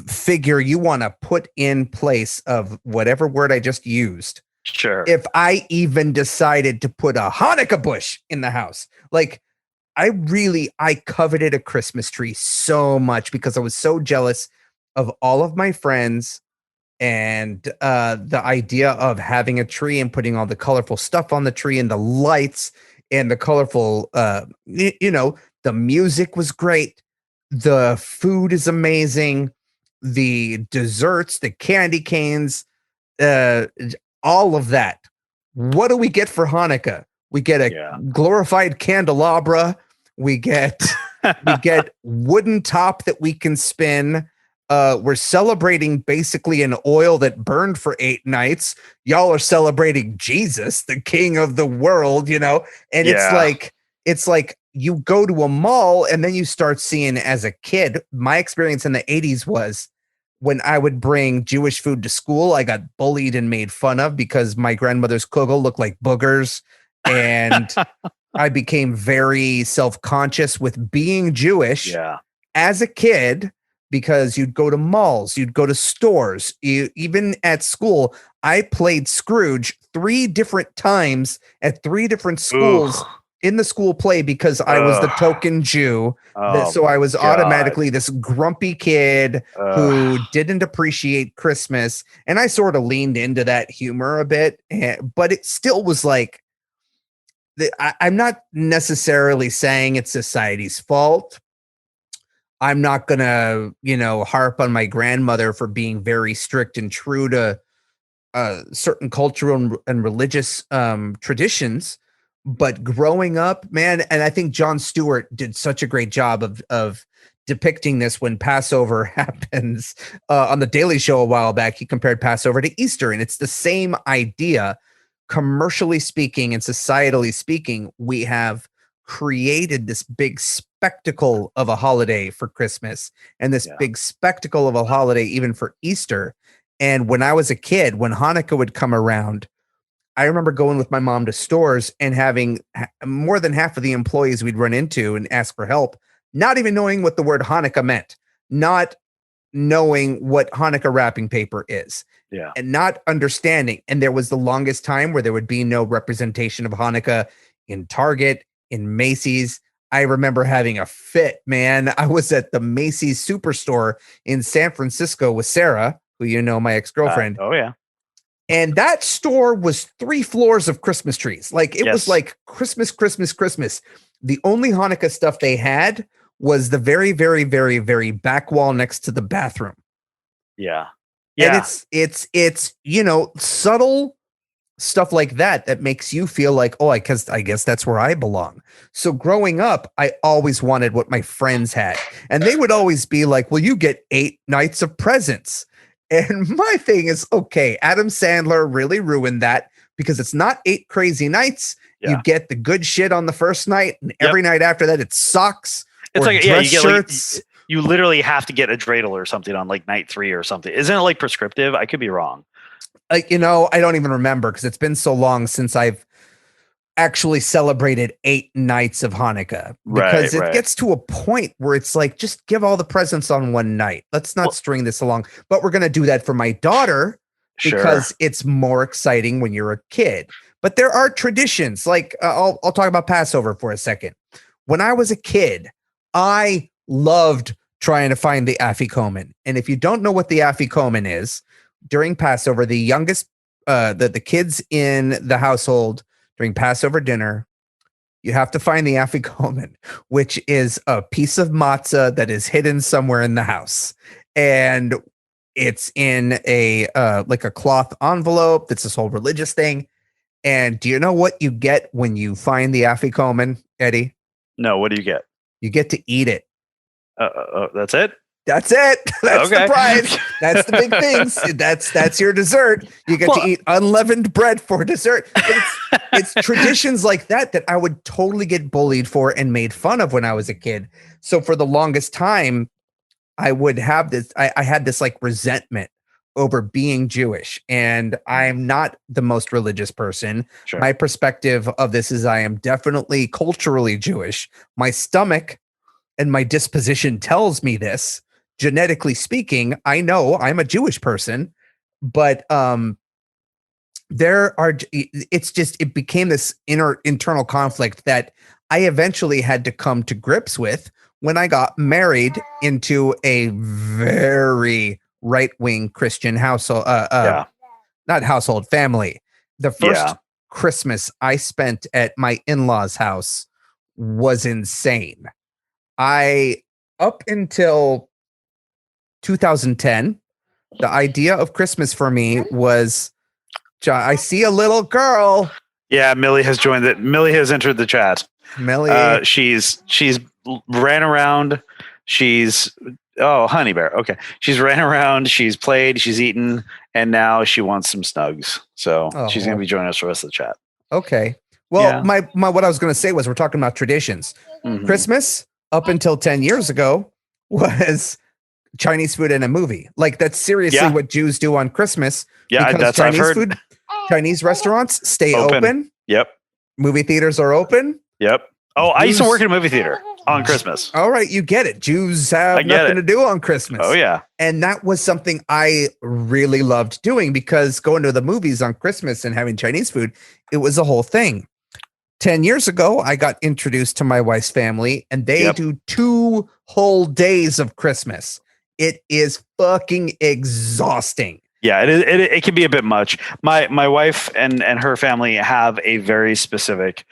figure you want to put in place of whatever word I just used. Sure. If I even decided to put a Hanukkah bush in the house, like I coveted a Christmas tree so much because I was so jealous of all of my friends and the idea of having a tree and putting all the colorful stuff on the tree and the lights and the colorful, the music was great. The food is amazing. The desserts, the candy canes, all of that. What do we get for Hanukkah? We get a glorified candelabra. We get wooden top that we can spin. We're celebrating basically an oil that burned for 8 nights. Y'all are celebrating Jesus, the King of the world, and it's like you go to a mall and then you start seeing, as a kid, my experience in the 80s was when I would bring Jewish food to school, I got bullied and made fun of because my grandmother's kugel looked like boogers. And I became very self-conscious with being Jewish as a kid, because you'd go to malls, you'd go to stores, even at school. I played Scrooge 3 different times at 3 different schools in the school play because I was the token Jew. So I was automatically this grumpy kid who didn't appreciate Christmas. And I sort of leaned into that humor a bit, but it still was like, I'm not necessarily saying it's society's fault. I'm not going to, harp on my grandmother for being very strict and true to certain cultural and religious traditions. But growing up, man, and I think Jon Stewart did such a great job of depicting this when Passover happens on The Daily Show a while back. He compared Passover to Easter, and it's the same idea. Commercially speaking and societally speaking, we have created this big spectacle of a holiday for Christmas and this big spectacle of a holiday even for Easter. And when I was a kid, when Hanukkah would come around, I remember going with my mom to stores and having more than half of the employees we'd run into and ask for help, not even knowing what the word Hanukkah meant, not knowing what Hanukkah wrapping paper is, and not understanding. And there was the longest time where there would be no representation of Hanukkah in Target, in Macy's. I remember having a fit, man. I was at the Macy's Superstore in San Francisco with Sarah, who my ex-girlfriend. And that store was 3 floors of Christmas trees. Like it was like Christmas, Christmas, Christmas. The only Hanukkah stuff they had was the very, very, very, very back wall next to the bathroom. Yeah. And it's subtle stuff like that makes you feel like, I guess that's where I belong. So growing up, I always wanted what my friends had. And they would always be like, well, you get 8 nights of presents. And my thing is, okay, Adam Sandler really ruined that because it's not 8 crazy nights. You get the good shit on the first night, and every night after that, it's socks. It's like dress shirts. You literally have to get a dreidel or something on like night 3 or something. Isn't it like prescriptive? I could be wrong. I don't even remember because it's been so long since I've actually celebrated 8 nights of Hanukkah, because it gets to a point where it's like, just give all the presents on one night. Let's not string this along. But we're going to do that for my daughter because it's more exciting when you're a kid. But there are traditions. Like I'll talk about Passover for a second. When I was a kid, I loved trying to find the afikoman. And if you don't know what the afikoman is, during Passover, the youngest, the kids in the household during Passover dinner, you have to find the afikoman, which is a piece of matzah that is hidden somewhere in the house. And it's in a like a cloth envelope. That's this whole religious thing. And do you know what you get when you find the afikoman, Eddie? No, what do you get? You get to eat it. That's it? That's it. That's Okay. the prize. That's the big things. That's your dessert. You get to eat unleavened bread for dessert. But it's traditions like that I would totally get bullied for and made fun of when I was a kid. So for the longest time, I would have this. I had this like resentment over being Jewish, and I'm not the most religious person. Sure. My perspective of this is I am definitely culturally Jewish. My stomach and my disposition tells me this. Genetically speaking, I know I'm a Jewish person, but it became this internal conflict that I eventually had to come to grips with when I got married into a very right-wing Christian household, not household, family. The first Christmas I spent at my in-laws' house was insane. Up until 2010, the idea of Christmas for me was, I see a little girl. Yeah, Millie has joined it. Millie has entered the chat. Millie, she's ran around. Honey Bear. Okay, she's ran around. She's played. She's eaten, and now she wants some snugs. So she's going to be joining us for the rest of the chat. Okay. Well, my what I was going to say was we're talking about traditions. Mm-hmm. Christmas up until 10 years ago was Chinese food and a movie. Like that's seriously what Jews do on Christmas. Yeah, because Chinese restaurants stay open. Yep. Movie theaters are open. Yep. Oh, I used to work in a movie theater on Christmas. All right, you get it. Jews have nothing to do on Christmas. Oh yeah. And that was something I really loved doing because going to the movies on Christmas and having Chinese food, it was a whole thing. 10 years ago, I got introduced to my wife's family and they do 2 whole days of Christmas. It is fucking exhausting. Yeah, it can be a bit much. My wife and her family have a very specific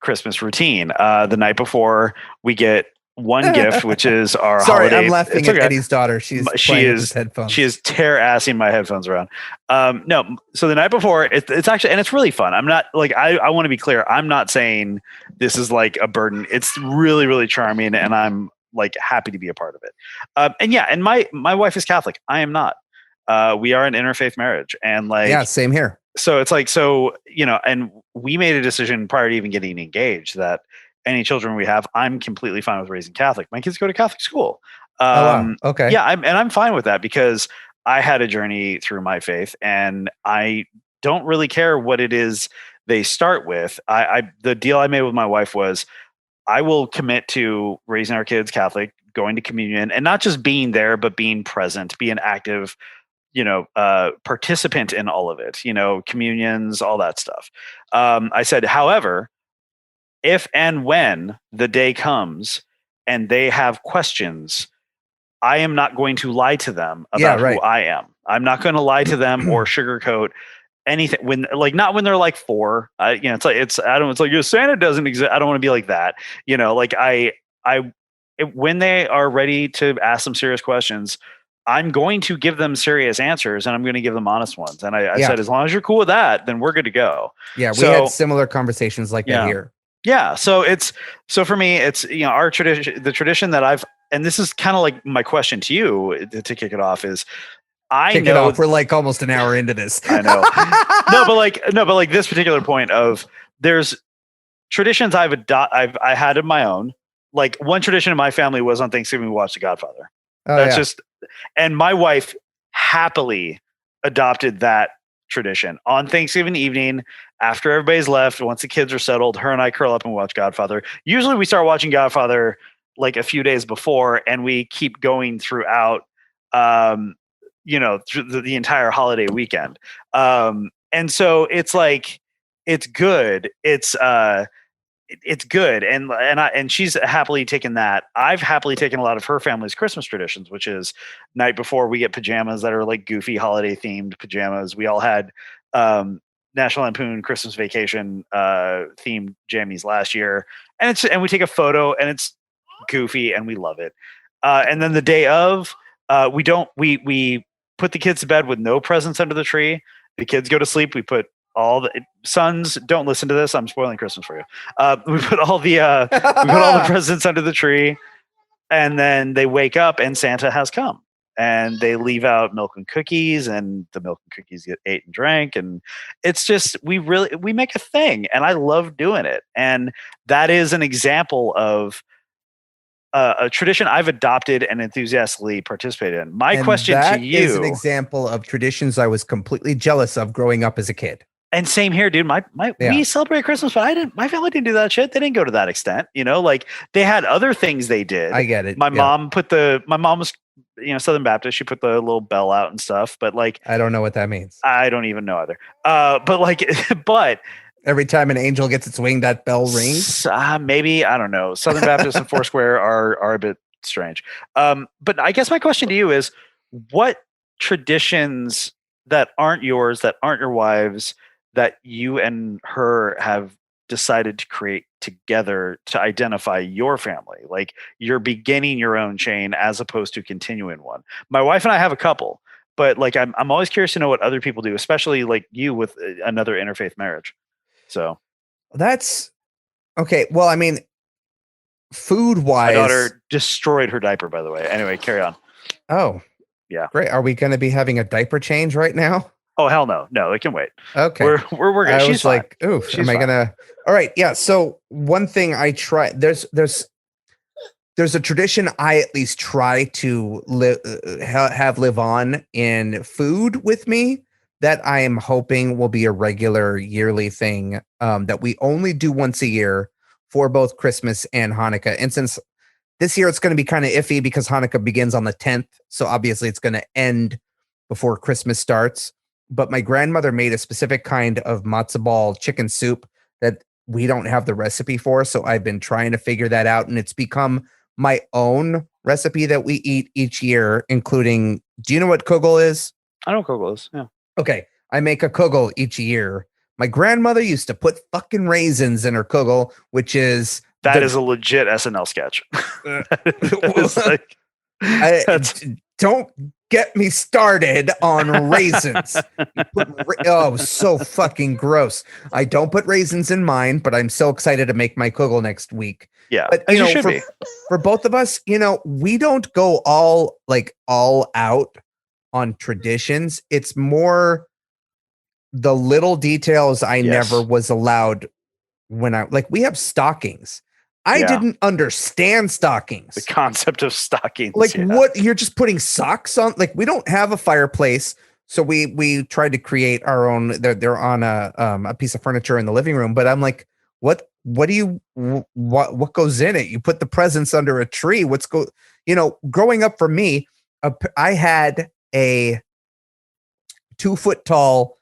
Christmas routine. The night before, we get one gift, which is our holiday. I'm laughing at Eddie's daughter. She is headphones. She is tear-assing my headphones around. No, so the night before, it's actually, and it's really fun. I'm not like I want to be clear. I'm not saying this is like a burden. It's really, really charming, and I'm like happy to be a part of it. And my wife is Catholic. I am not. We are an interfaith marriage, and same here. So it's like, and we made a decision prior to even getting engaged that any children we have, I'm completely fine with raising Catholic. My kids go to Catholic school. Okay. Yeah. I'm fine with that because I had a journey through my faith and I don't really care what it is they start with. The deal I made with my wife was I will commit to raising our kids Catholic, going to communion, and not just being there, but being present, be an active participant in all of it, communions, all that stuff. I said, however, if and when the day comes and they have questions, I am not going to lie to them about who I am. I'm not going to lie to them or sugarcoat anything not when they're like 4. It's like Santa doesn't exist. I don't want to be like that. When they are ready to ask some serious questions, I'm going to give them serious answers and I'm going to give them honest ones. And I said, as long as you're cool with that, then we're good to go. Yeah. We had similar conversations like that here. Yeah. So for me, it's, our tradition, the tradition that and this is kind of like my question to you to kick it off is we're like almost an hour into this. I know. No, but like this particular point of there's traditions I had of my own. Like one tradition in my family was on Thanksgiving, we watched The Godfather. And my wife happily adopted that tradition on Thanksgiving evening after everybody's left. Once the kids are settled, her and I curl up and watch Godfather. Usually we start watching Godfather like a few days before and we keep going throughout, through the entire holiday weekend. And so it's like, it's good. it's good, and she's happily taken that. I've happily taken a lot of her family's Christmas traditions, which is night before we get pajamas that are like goofy holiday themed pajamas. We all had National Lampoon Christmas Vacation themed jammies last year, and we take a photo, and it's goofy, and we love it. And then the day of, we put the kids to bed with no presents under the tree. The kids go to sleep. We put all the sons, don't listen to this. I'm spoiling Christmas for you. We put all the presents under the tree, and then they wake up and Santa has come, and they leave out milk and cookies, and the milk and cookies get ate and drank. And it's just, we make a thing, and I love doing it. And that is an example of a tradition I've adopted and enthusiastically participated in. My question to you is an example of traditions I was completely jealous of growing up as a kid. And same here, dude. We celebrate Christmas, but my family didn't do that shit. They didn't go to that extent, like they had other things they did. I get it. My mom was, Southern Baptist. She put the little bell out and stuff, but like, I don't know what that means. I don't even know either. But every time an angel gets its wing, that bell rings. Maybe, I don't know. Southern Baptist and Foursquare are a bit strange. But I guess my question to you is, what traditions that aren't yours, that aren't your wife's, that you and her have decided to create together to identify your family? Like, you're beginning your own chain as opposed to continuing one. My wife and I have a couple, but like, I'm always curious to know what other people do, especially like you with another interfaith marriage. So that's okay. Well, I mean, food wise, my daughter destroyed her diaper, by the way. Anyway, carry on. Oh, yeah. Great. Are we going to be having a diaper change right now? Oh, hell no. No, it can wait. Okay. We're good. I She's was fine. like, ooh, am I going to? All right. Yeah. So one thing I try, there's a tradition I at least try to live on in food with me that I am hoping will be a regular yearly thing, that we only do once a year for both Christmas and Hanukkah. And since this year it's going to be kind of iffy because Hanukkah begins on the 10th, so obviously it's going to end before Christmas starts. But my grandmother made a specific kind of matzo ball chicken soup that we don't have the recipe for, so I've been trying to figure that out, and it's become my own recipe that we eat each year, including, do you know what kugel is? I know what kugel is, yeah. Okay, I make a kugel each year. My grandmother used to put fucking raisins in her kugel, which is... That is a legit SNL sketch. Don't get me started on raisins. So fucking gross. I don't put raisins in mine, but I'm so excited to make my kugel next week. Yeah, but for both of us, we don't go all out on traditions. It's more the little details I never was allowed when we have stockings. I didn't understand stockings. The concept of stockings. What, you're just putting socks on? Like, we don't have a fireplace, so we tried to create our own. They're on a piece of furniture in the living room, but I'm like, what goes in it? You put the presents under a tree. Growing up for me, I had a 2-foot tall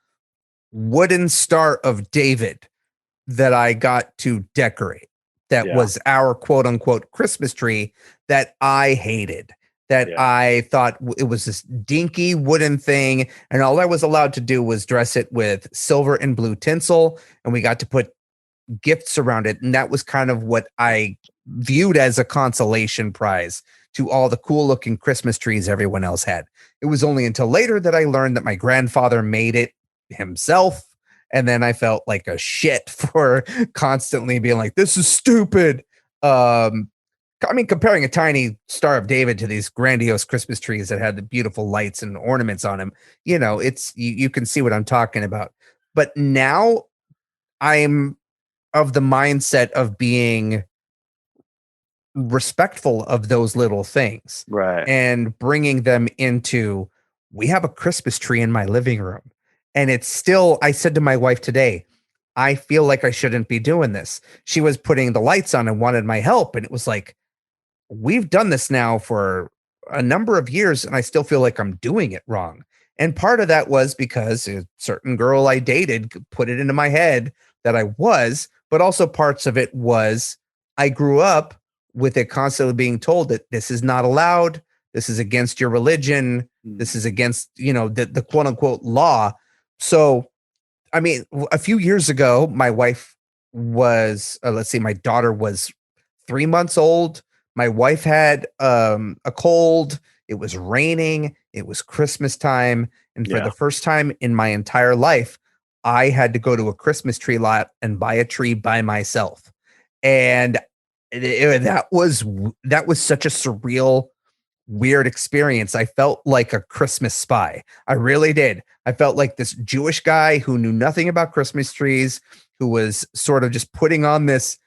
wooden Star of David that I got to decorate. That was our quote unquote Christmas tree that I hated, that I thought it was this dinky wooden thing. And all I was allowed to do was dress it with silver and blue tinsel. And we got to put gifts around it. And that was kind of what I viewed as a consolation prize to all the cool looking Christmas trees everyone else had. It was only until later that I learned that my grandfather made it himself. And then I felt like a shit for constantly being like, this is stupid. Comparing a tiny Star of David to these grandiose Christmas trees that had the beautiful lights and ornaments on them, it's, you can see what I'm talking about. But now I'm of the mindset of being respectful of those little things. Right. And bringing them into, we have a Christmas tree in my living room. And it's still, I said to my wife today, I feel like I shouldn't be doing this. She was putting the lights on and wanted my help. And it was like, we've done this now for a number of years, and I still feel like I'm doing it wrong. And part of that was because a certain girl I dated put it into my head that I was, but also parts of it was I grew up with it constantly being told that this is not allowed. This is against your religion. This is against, the quote unquote law. So, I mean, a few years ago, my wife was, let's see, my daughter was 3 months old. My wife had a cold. It was raining. It was Christmas time. And for the first time in my entire life, I had to go to a Christmas tree lot and buy a tree by myself. And that was such a surreal, weird experience. I felt like a Christmas spy. I really did. I felt like this Jewish guy who knew nothing about Christmas trees, who was sort of just putting on this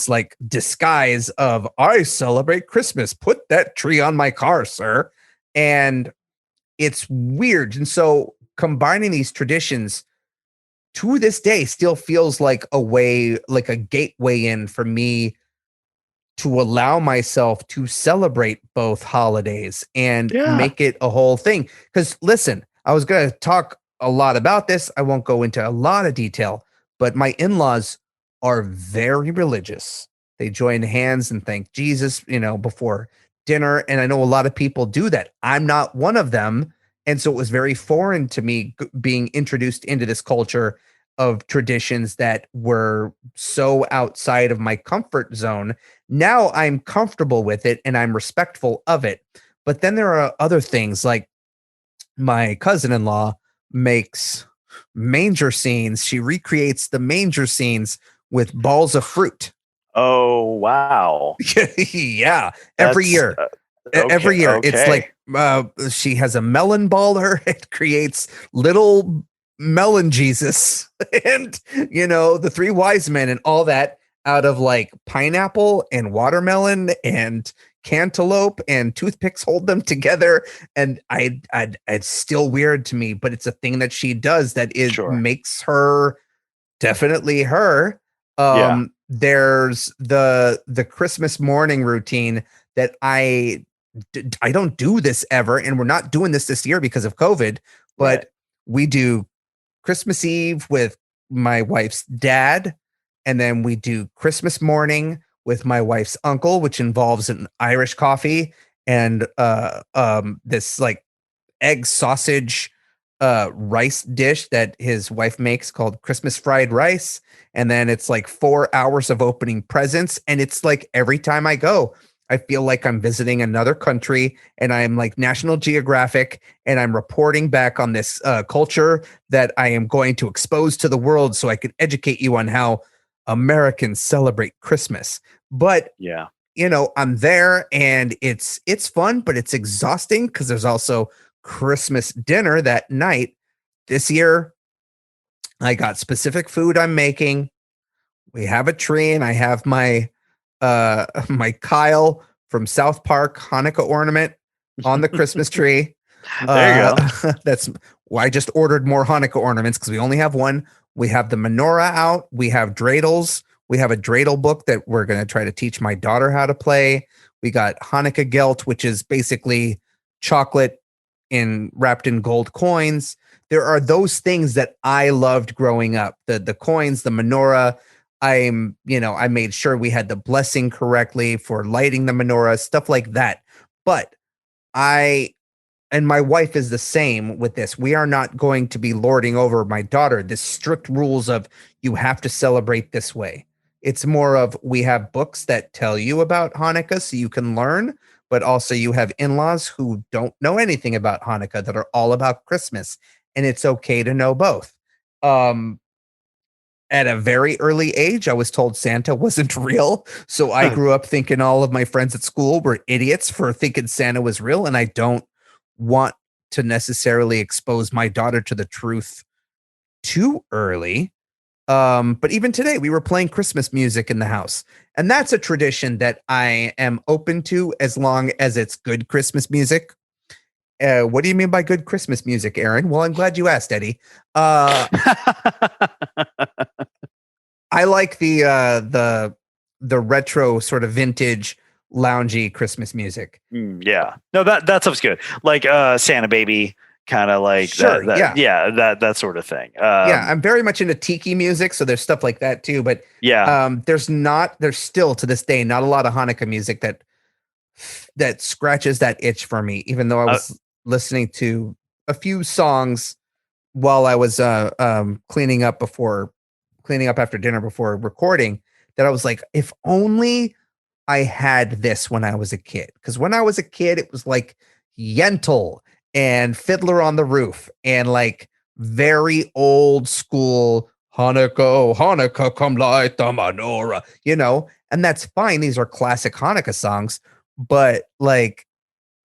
like disguise of, I celebrate Christmas. Put that tree on my car, sir. And it's weird. And so combining these traditions to this day still feels like a way, like a gateway in for me to allow myself to celebrate both holidays and make it a whole thing. Because listen, I was going to talk a lot about this. I won't go into a lot of detail, but my in-laws are very religious. They join hands and thank Jesus, before dinner. And I know a lot of people do that. I'm not one of them. And so it was very foreign to me being introduced into this culture of traditions that were so outside of my comfort zone. Now I'm comfortable with it and I'm respectful of it. But then there are other things, like my cousin-in-law makes manger scenes. She recreates the manger scenes with balls of fruit. Oh, wow. Yeah. Every year. Every year. Okay. It's like she has a melon baller. It creates little melon Jesus and, the three wise men and all that out of like pineapple and watermelon and cantaloupe, and toothpicks hold them together. And it's still weird to me, but it's a thing that she does that makes her definitely her. There's the Christmas morning routine that I don't do this ever, and we're not doing this year because of COVID, but we do Christmas Eve with my wife's dad, and then we do Christmas morning with my wife's uncle, which involves an Irish coffee and this like egg sausage rice dish that his wife makes called Christmas fried rice. And then it's like 4 hours of opening presents. And it's like every time I go, I feel like I'm visiting another country and I'm like National Geographic and I'm reporting back on this culture that I am going to expose to the world so I can educate you on how Americans celebrate Christmas. But I'm there and it's fun, but it's exhausting because there's also Christmas dinner that night. This year, I got specific food I'm making. We have a tree and I have my my Kyle from South Park Hanukkah ornament on the Christmas tree. There you go. That's why I just ordered more Hanukkah ornaments because we only have one. We have the menorah out. We have dreidels. We have a dreidel book that we're going to try to teach my daughter how to play. We got Hanukkah gelt, which is basically chocolate wrapped in gold coins. There are those things that I loved growing up. The coins, the menorah. I made sure we had the blessing correctly for lighting the menorah, stuff like that. But and my wife is the same with this. We are not going to be lording over my daughter the strict rules of you have to celebrate this way. It's more of we have books that tell you about Hanukkah so you can learn, but also you have in-laws who don't know anything about Hanukkah that are all about Christmas, and it's okay to know both. At a very early age, I was told Santa wasn't real. So I grew up thinking all of my friends at school were idiots for thinking Santa was real. And I don't want to necessarily expose my daughter to the truth too early. But even today, we were playing Christmas music in the house. And that's a tradition that I am open to as long as it's good Christmas music. What do you mean by good Christmas music, Aaron? Well, I'm glad you asked, Eddie. I like the retro sort of vintage loungy Christmas music. Yeah, no, that stuff's good. Like Santa Baby, kind of like Sure, that sort of thing. Yeah, I'm very much into tiki music, so there's stuff like that too. But Yeah. there's still to this day not a lot of Hanukkah music that scratches that itch for me. Even though I was listening to a few songs while I was cleaning up after dinner before recording, that I was like, if only I had this when I was a kid. Because when I was a kid, it was like Yentl and Fiddler on the Roof and like very old school Hanukkah, oh, Hanukkah, come light the menorah, and that's fine. These are classic Hanukkah songs, but like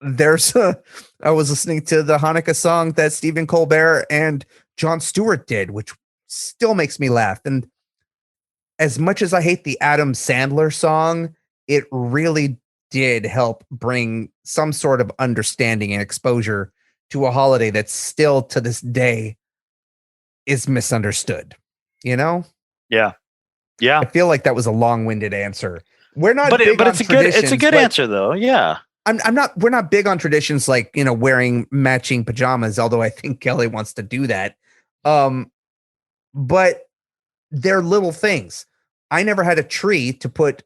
I was listening to the Hanukkah song that Stephen Colbert and Jon Stewart did, which still makes me laugh. And as much as I hate the Adam Sandler song, it really did help bring some sort of understanding and exposure to a holiday that still to this day is misunderstood. Yeah. I feel like that was a long-winded answer. We're not but big on it's a good answer though. Yeah. We're not big on traditions like, wearing matching pajamas, although I think Kelly wants to do that. But they're little things. I never had a tree to put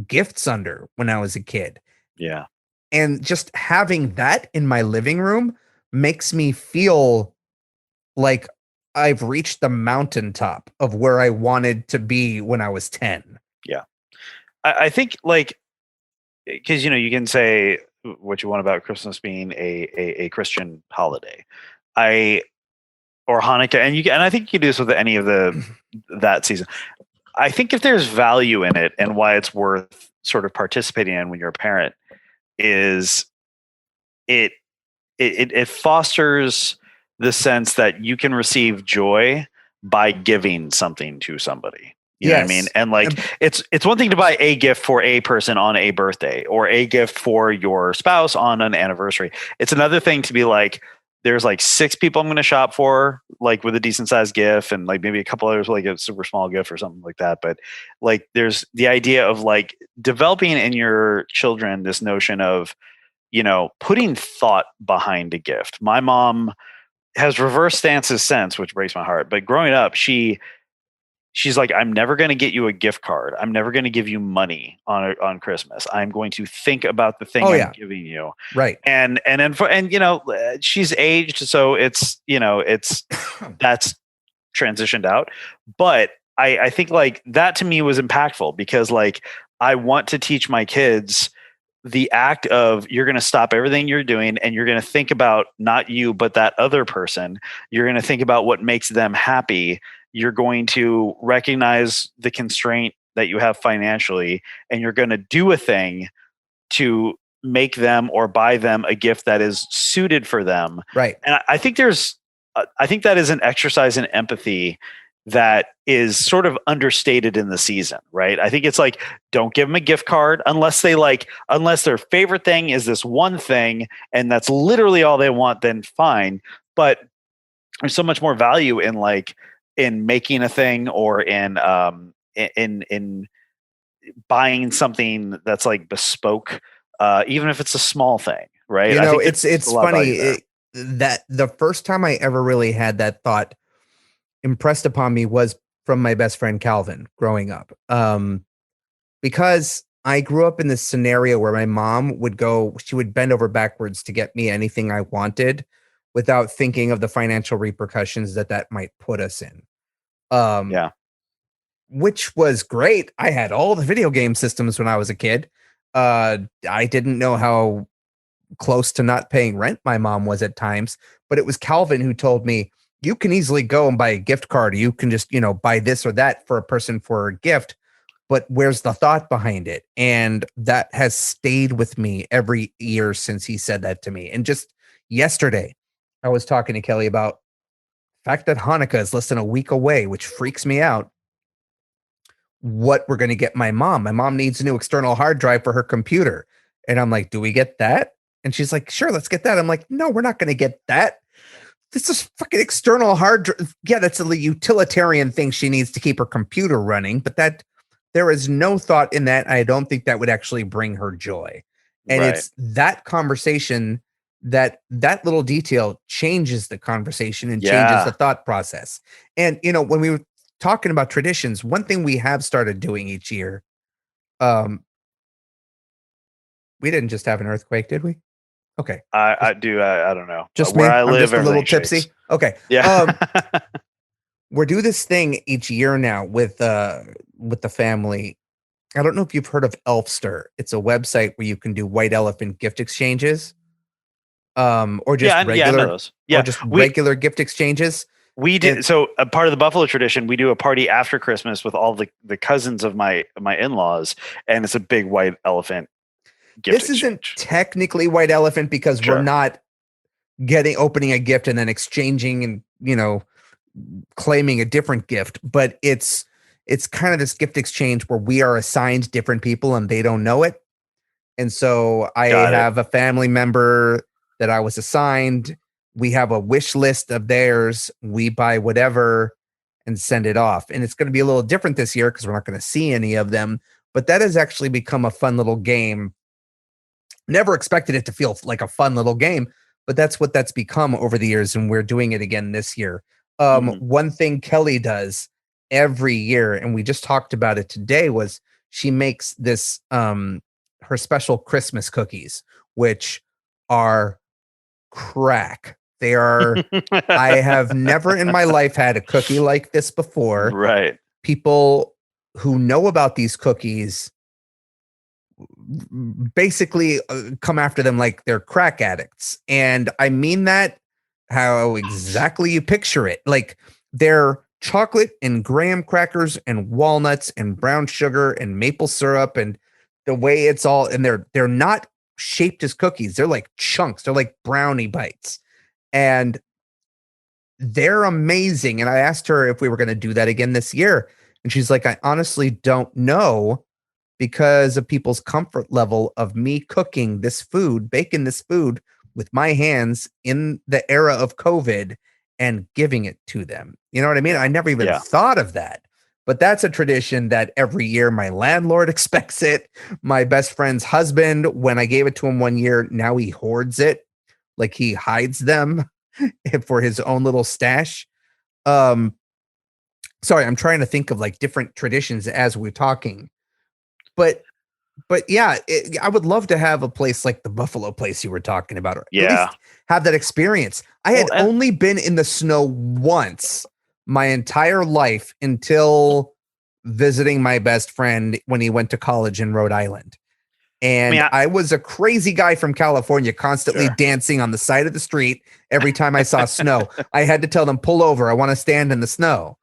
gifts under when I was a kid. Yeah. And just having that in my living room makes me feel like I've reached the mountaintop of where I wanted to be when I was 10. Yeah. I think like, because you can say what you want about Christmas being a Christian holiday, or Hanukkah, and I think you can do this with any of that season. I think if there's value in it and why it's worth sort of participating in when you're a parent is it fosters the sense that you can receive joy by giving something to somebody. You know what I mean? And like, it's one thing to buy a gift for a person on a birthday or a gift for your spouse on an anniversary. It's another thing to be like, there's like 6 people I'm going to shop for, like with a decent sized gift, and like maybe a couple others like a super small gift or something like that. But like, there's the idea of like developing in your children this notion of, putting thought behind a gift. My mom has reversed stances since, which breaks my heart. But growing up, she's like, I'm never going to get you a gift card. I'm never going to give you money on Christmas. I'm going to think about the thing I'm giving you. Right. And she's aged, so it's that's transitioned out. But I think like that to me was impactful because like I want to teach my kids the act of you're going to stop everything you're doing and you're going to think about not you, but that other person. You're going to think about what makes them happy. You're going to recognize the constraint that you have financially, and you're going to do a thing to make them or buy them a gift that is suited for them. Right. And I think I think that is an exercise in empathy that is sort of understated in the season, right? I think it's like, don't give them a gift card unless their favorite thing is this one thing and that's literally all they want, then fine. But there's so much more value in making a thing or in buying something that's like bespoke, even if it's a small thing, right? I think it's funny that the first time I ever really had that thought impressed upon me was from my best friend Calvin growing up. Because I grew up in this scenario where my mom she would bend over backwards to get me anything I wanted without thinking of the financial repercussions that might put us in. Which was great. I had all the video game systems when I was a kid. I didn't know how close to not paying rent my mom was at times, but it was Calvin who told me, you can easily go and buy a gift card. You can just, buy this or that for a person for a gift, but where's the thought behind it? And that has stayed with me every year since he said that to me. And just yesterday, I was talking to Kelly about the fact that Hanukkah is less than a week away, which freaks me out. What we're going to get my mom. My mom needs a new external hard drive for her computer. And I'm like, do we get that? And she's like, sure, let's get that. I'm like, no, we're not going to get that. This is fucking external hard drive. Yeah, that's a utilitarian thing she needs to keep her computer running, but there is no thought in that. I don't think that would actually bring her joy. And It's that conversation that little detail changes the conversation and changes the Yeah. thought process. And when we were talking about traditions, one thing we have started doing each year, um, we didn't just have an earthquake, did we? Okay. I do. I don't know. Just Where me? I I'm live, just a little everything shakes. tipsy? Okay. Yeah. We're do this thing each year now with the family. I don't know if you've heard of Elfster. It's a website where you can do white elephant gift exchanges, or just Yeah, I know regular those. Yeah. gift exchanges. We And did. So a part of the Buffalo tradition, we do a party after Christmas with all the cousins of my in-laws, and it's a big white elephant gift this isn't exchange. technically white elephant because we're Sure. not opening a gift and then exchanging and claiming a different gift, but it's kind of this gift exchange where we are assigned different people and they don't know it. And so I Got it. have a family member that I was assigned. We have a wish list of theirs. We buy whatever and send it off. And it's going to be a little different this year because we're not going to see any of them. But that has actually become a fun little game. Never expected it to feel like a fun little game, but that's what that's become over the years. And we're doing it again this year. Mhm. One thing Kelly does every year, and we just talked about it today, was she makes this her special Christmas cookies, which are crack. They are, I have never in my life had a cookie like this before. Right. People who know about these cookies basically come after them like they're crack addicts. And I mean that how exactly you picture it. Like they're chocolate and graham crackers and walnuts and brown sugar and maple syrup, and the way it's all, and they're not shaped as cookies. They're like chunks. They're like brownie bites. And they're amazing. And I asked her if we were going to do that again this year. And she's like, I honestly don't know because of people's comfort level of me cooking this food, baking this food with my hands in the era of COVID and giving it to them. You know what I mean? I never even Yeah. thought of that. But that's a tradition that every year my landlord expects it. My best friend's husband, when I gave it to him one year, now he hoards it. Like he hides them for his own little stash. Um, sorry, I'm trying to think of like different traditions as we're talking. But yeah, I would love to have a place like the Buffalo place you were talking about, or at Yeah. least have that experience. I had Well, only been in the snow once my entire life until visiting my best friend when he went to college in Rhode Island. And I I was a crazy guy from California, constantly sure. dancing on the side of the street every time I saw snow. I had to tell them, pull over. I want to stand in the snow.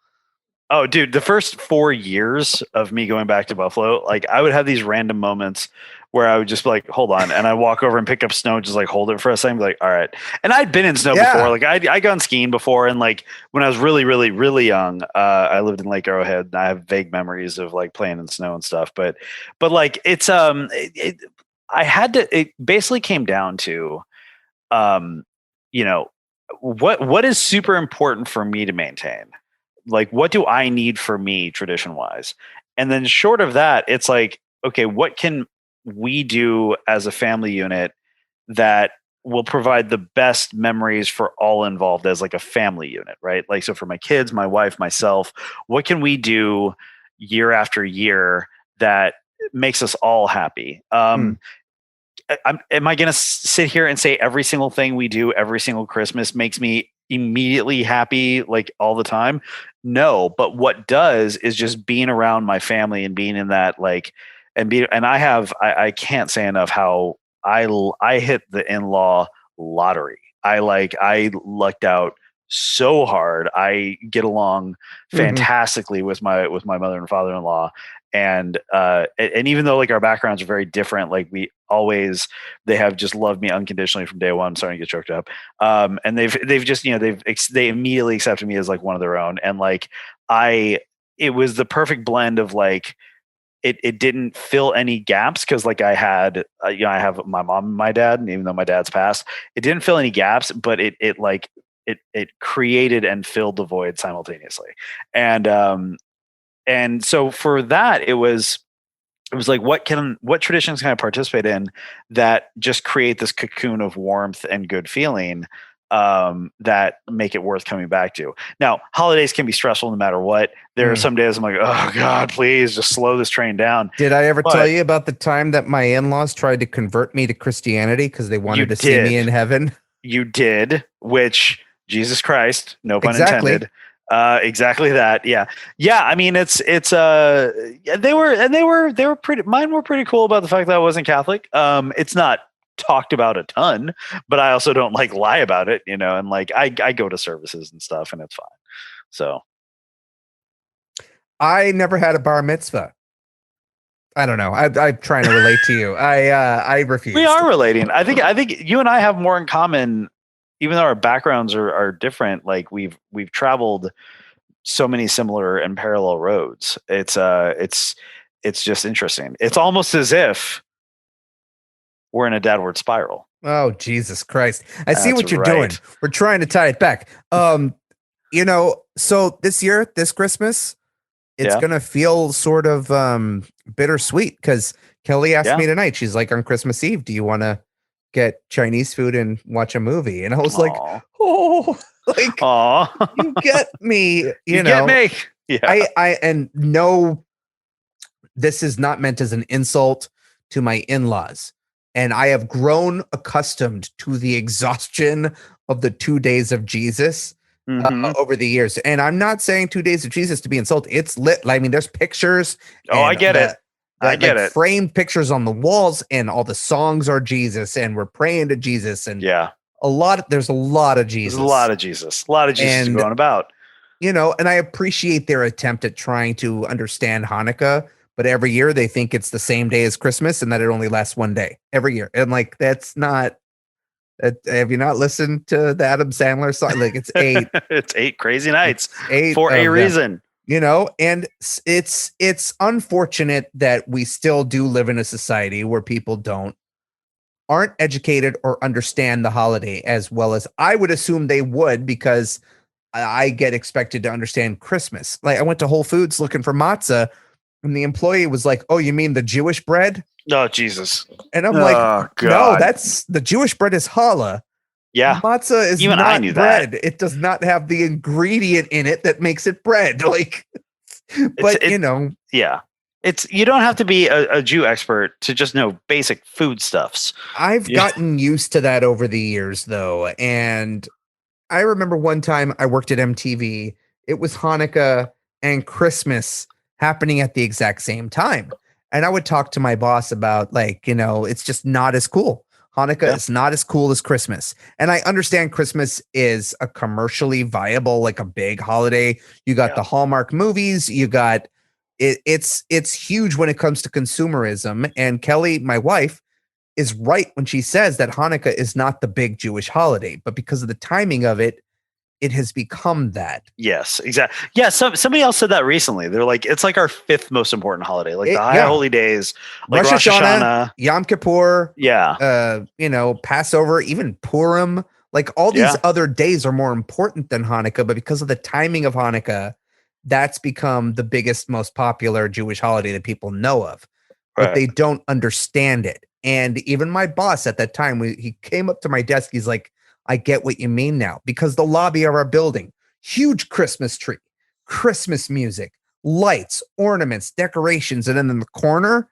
Oh, dude, the first 4 years of me going back to Buffalo, like I would have these random moments where I would just be like, hold on. And I walk over and pick up snow, just like hold it for a second, be like, all right. And I'd been in snow before. Yeah. Like I gone skiing before. And like when I was really, really, really young, I lived in Lake Arrowhead and I have vague memories of like playing in snow and stuff. But like it's, it basically came down to, um, you know, what is super important for me to maintain? Like, what do I need for me tradition wise? And then short of that, it's like, okay, what can we do as a family unit that will provide the best memories for all involved as like a family unit, right? Like, so for my kids, my wife, myself, what can we do year after year that makes us all happy? Am I going to sit here and say every single thing we do every single Christmas makes me immediately happy like all the time? No, but what does is just being around my family and being in that like and I can't say enough how I hit the in-law lottery. I lucked out so hard. I get along Mhm. fantastically with my mother and father-in-law, and even though like our backgrounds are very different, like they have just loved me unconditionally from day one. I'm starting to get choked up. And they've just, they immediately accepted me as like one of their own. And like, it was the perfect blend of like, it didn't fill any gaps. Cause like I had, I have my mom and my dad, and even though my dad's passed, it didn't fill any gaps, but it created and filled the void simultaneously. And so for that, it was, it was like, what traditions can I participate in that just create this cocoon of warmth and good feeling, that make it worth coming back to. Now, holidays can be stressful no matter what. There are some days I'm like, oh God, please just slow this train down. Did I ever tell you about the time that my in-laws tried to convert me to Christianity because they wanted to see me in heaven? You did, which, Jesus Christ, no pun Exactly. intended. Exactly that. Yeah. Yeah. I mean, they were pretty, mine were pretty cool about the fact that I wasn't Catholic. It's not talked about a ton, but I also don't like lie about it, and like, I go to services and stuff and it's fine. So I never had a bar mitzvah. I don't know. I'm trying to relate to you. I refuse. We are relating. I think you and I have more in common, even though our backgrounds are different. Like we've traveled so many similar and parallel roads. It's just interesting. It's almost as if we're in a downward spiral. Oh, Jesus Christ. I see what you're doing. We're trying to tie it back. So this Christmas, it's going to feel sort of bittersweet because Kelly asked me tonight. She's like, on Christmas Eve, do you want to get Chinese food and watch a movie? And I was like, oh, like, you get me, you know. Get me. Yeah. And no, this is not meant as an insult to my in-laws. And I have grown accustomed to the exhaustion of the 2 days of Jesus over the years. And I'm not saying 2 days of Jesus to be insulted. It's lit. I mean, there's pictures. Oh, I get it. I get it. Framed pictures on the walls, and all the songs are Jesus, and we're praying to Jesus. And there's a lot of Jesus. There's a lot of Jesus. A lot of Jesus going about. And I appreciate their attempt at trying to understand Hanukkah. But every year they think it's the same day as Christmas and that it only lasts one day every year. And like, that's not, have you not listened to the Adam Sandler song? Like it's 8, it's 8 crazy nights, 8 for a reason, and it's unfortunate that we still do live in a society where people aren't educated or understand the holiday as well as I would assume they would, because I get expected to understand Christmas. Like I went to Whole Foods looking for matzah, and the employee was like, "Oh, you mean the Jewish bread?" Oh, Jesus. And I'm like, God. No, that's the Jewish bread is challah. Yeah. Matzah is even not I knew bread. That. It does not have the ingredient in it that makes it bread. Like, but yeah. You don't have to be a Jew expert to just know basic foodstuffs. I've gotten used to that over the years though. And I remember one time I worked at MTV. It was Hanukkah and Christmas happening at the exact same time. And I would talk to my boss about like, it's just not as cool. Hanukkah is not as cool as Christmas. And I understand Christmas is a commercially viable, like a big holiday. You got the Hallmark movies, you got it's huge when it comes to consumerism. And Kelly, my wife, is right when she says that Hanukkah is not the big Jewish holiday, but because of the timing of it, it has become that. Yes, exactly. Yeah, somebody else said that recently. They're like, it's like our 5th most important holiday, like the high holy days, like Rosh Hashanah, Yom Kippur, Passover, even Purim. Like all these other days are more important than Hanukkah, but because of the timing of Hanukkah, that's become the biggest, most popular Jewish holiday that people know of, but they don't understand it. And even my boss at that time, he came up to my desk. He's like, I get what you mean now, because the lobby of our building, huge Christmas tree, Christmas music, lights, ornaments, decorations. And then in the corner,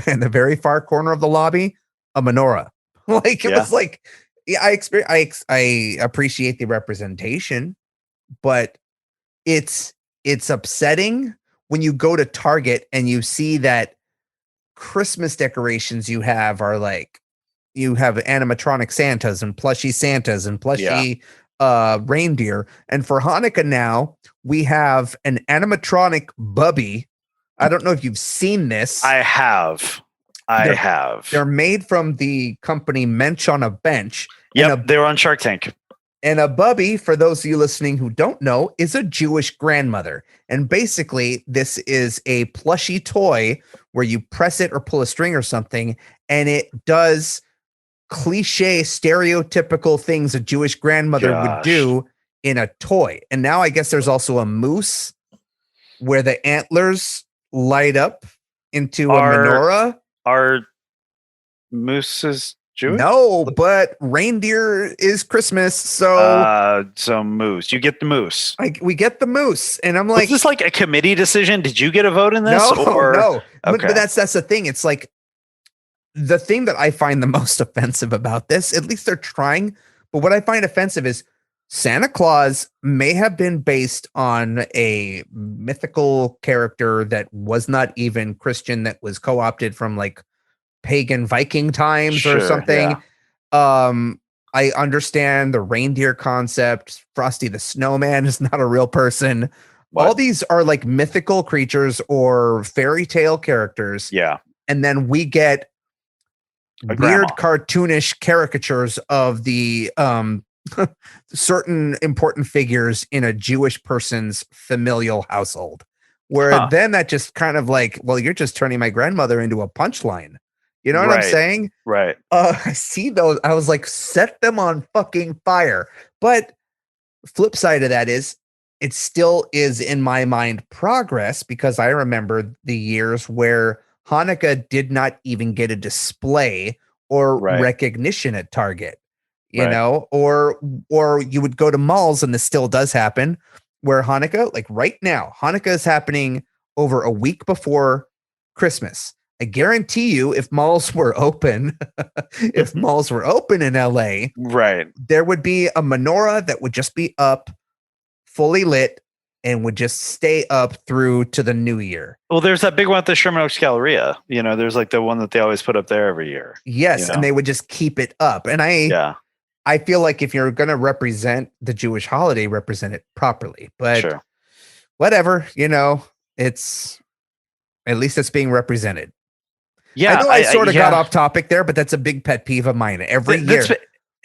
in the very far corner of the lobby, a menorah. Like it was like, I appreciate the representation, but it's upsetting when you go to Target and you see that Christmas decorations you have are like, you have animatronic Santas and plushy Santas and plushy reindeer. And for Hanukkah now, we have an animatronic Bubby. I don't know if you've seen this. I have. They're made from the company Mensch on a Bench. Yep, they were on Shark Tank. And a Bubby, for those of you listening who don't know, is a Jewish grandmother. And basically, this is a plushy toy where you press it or pull a string or something, and it does cliche, stereotypical things a Jewish grandmother would do in a toy. And now I guess there's also a moose where the antlers light up into a Are menorah. are mooses Jewish? No, but reindeer is Christmas, So moose. You get the moose. we get the moose, and I'm Was like, this like a committee decision? Did you get a vote in this? no, Or no. okay. But that's the thing. It's like the thing that I find the most offensive about this. At least they're trying, but what I find offensive is Santa Claus may have been based on a mythical character that was not even Christian, that was co-opted from like pagan Viking times or Sure, something. I understand the reindeer concept. Frosty the Snowman is not a real person. What? All these are like mythical creatures or fairy tale characters. Yeah. And then we get A weird grandma. cartoonish caricatures of the certain important figures in a Jewish person's familial household. Where then that just kind of like, well, you're just turning my grandmother into a punchline. You know what I'm saying? Right. I see those. I was like, set them on fucking fire. But flip side of that is it still is in my mind progress, because I remember the years where Hanukkah did not even get a display or recognition at Target, you know, or you would go to malls, and this still does happen, where Hanukkah, like right now, Hanukkah is happening over a week before Christmas. I guarantee you, if malls were open, if malls were open in LA, there would be a menorah that would just be up, fully lit, and would just stay up through to the new year. Well, there's that big one at the Sherman Oaks Galleria. You know, there's like the one that they always put up there every year. Yes, you know? and they would just keep it up. And I feel like if you're going to represent the Jewish holiday, represent it properly. But whatever, you know, it's at least it's being represented. Yeah, I know I sort of got off topic there, but that's a big pet peeve of mine. Every year,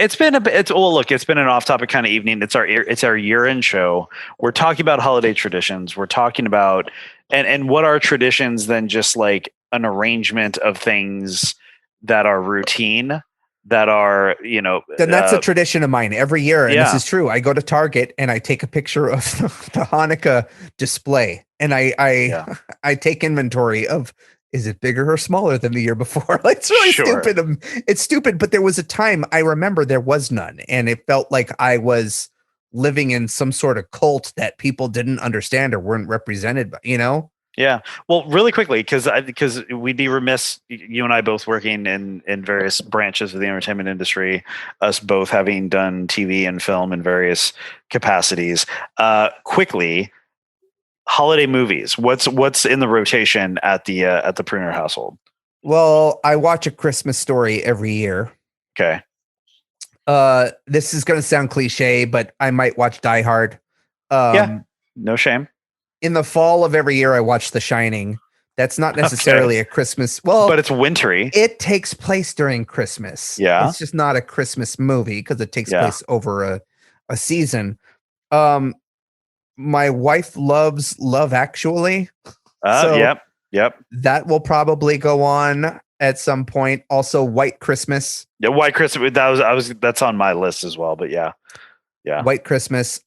it's been it's been an off topic kind of evening. It's our year end show. We're talking about holiday traditions. We're talking about and what are traditions than just like an arrangement of things that are routine, that are, you know. Then that's a tradition of mine every year, and this is true. I go to Target and I take a picture of the Hanukkah display, and I take inventory of, is it bigger or smaller than the year before? Like, it's really stupid. It's stupid, but there was a time I remember there was none, and it felt like I was living in some sort of cult that people didn't understand or weren't represented by, you know? Yeah. Well, really quickly, because we'd be remiss, you and I both working in various branches of the entertainment industry, us both having done TV and film in various capacities. Quickly, holiday movies. What's in the rotation at the Pruner household? Well, I watch A Christmas Story every year. Okay. This is going to sound cliche, but I might watch Die Hard. No shame. In the fall of every year, I watch The Shining. That's not necessarily a Christmas. Well, but it's wintry. It takes place during Christmas. Yeah. It's just not a Christmas movie because it takes place over a season. My wife loves Love Actually. Yep. That will probably go on at some point. Also, White Christmas. Yeah, White Christmas. That's on my list as well. But yeah. White Christmas.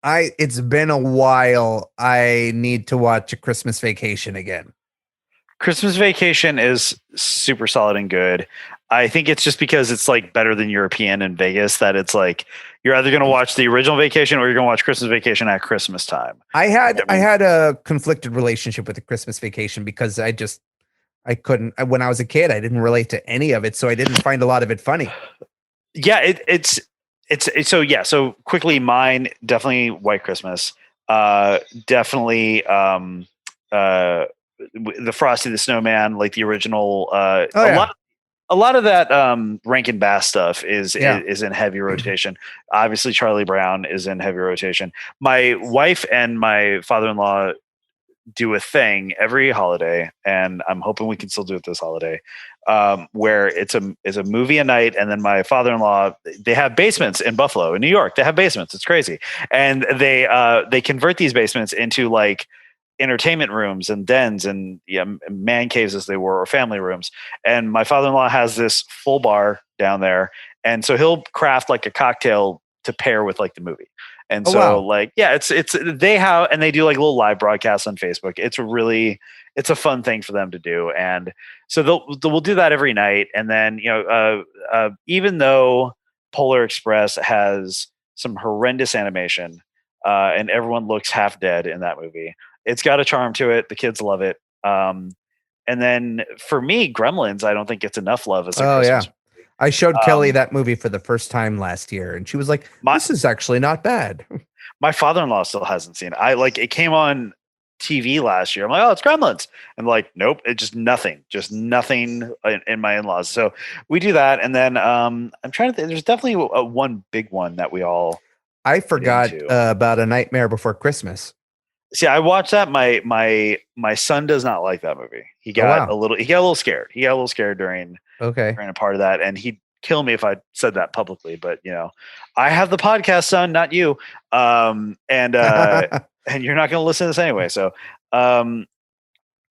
It's been a while. I need to watch A Christmas Vacation again. Christmas Vacation is super solid and good. I think it's just because it's like better than European in Vegas, that it's like you're either going to watch the original Vacation or you're going to watch Christmas Vacation at Christmas time. I had a conflicted relationship with The Christmas Vacation because I couldn't, when I was a kid, I didn't relate to any of it. So I didn't find a lot of it funny. Yeah, so quickly, mine definitely White Christmas. Definitely the Frosty the Snowman, like the original. A lot of that Rankin Bass stuff is in heavy rotation. Obviously, Charlie Brown is in heavy rotation. My wife and my father-in-law do a thing every holiday, and I'm hoping we can still do it this holiday, where it's a movie a night, and then my father-in-law, they have basements in Buffalo, in New York. They have basements. It's crazy, and they convert these basements into like entertainment rooms and dens and man caves, as they were, or family rooms. And my father-in-law has this full bar down there, and so he'll craft like a cocktail to pair with like the movie. And Oh so wow. like, yeah, it's they have, and they do like little live broadcasts on Facebook. It's a fun thing for them to do. And so we'll do that every night. And then, even though Polar Express has some horrendous animation, and everyone looks half dead in that movie, it's got a charm to it. The kids love it. And then for me, Gremlins, I don't think gets enough love as a Oh yeah. Christmas movie. I showed Kelly Um, that movie for the first time last year, and she was like, my "This is actually not bad." my father-in-law still hasn't seen it. I like it came on TV last year. I'm like, oh, it's Gremlins. And like, nope, it's just nothing in my in-laws. So we do that, and then I'm trying to think. There's definitely one big one that we all I get forgot into. about A Nightmare Before Christmas. See, I watched that. My son does not like that movie. Oh wow. He got a little scared. He got a little scared Okay. during a part of that, and he'd kill me if I said that publicly. But I have the podcast, son, not you. And you're not going to listen to this anyway. So, um,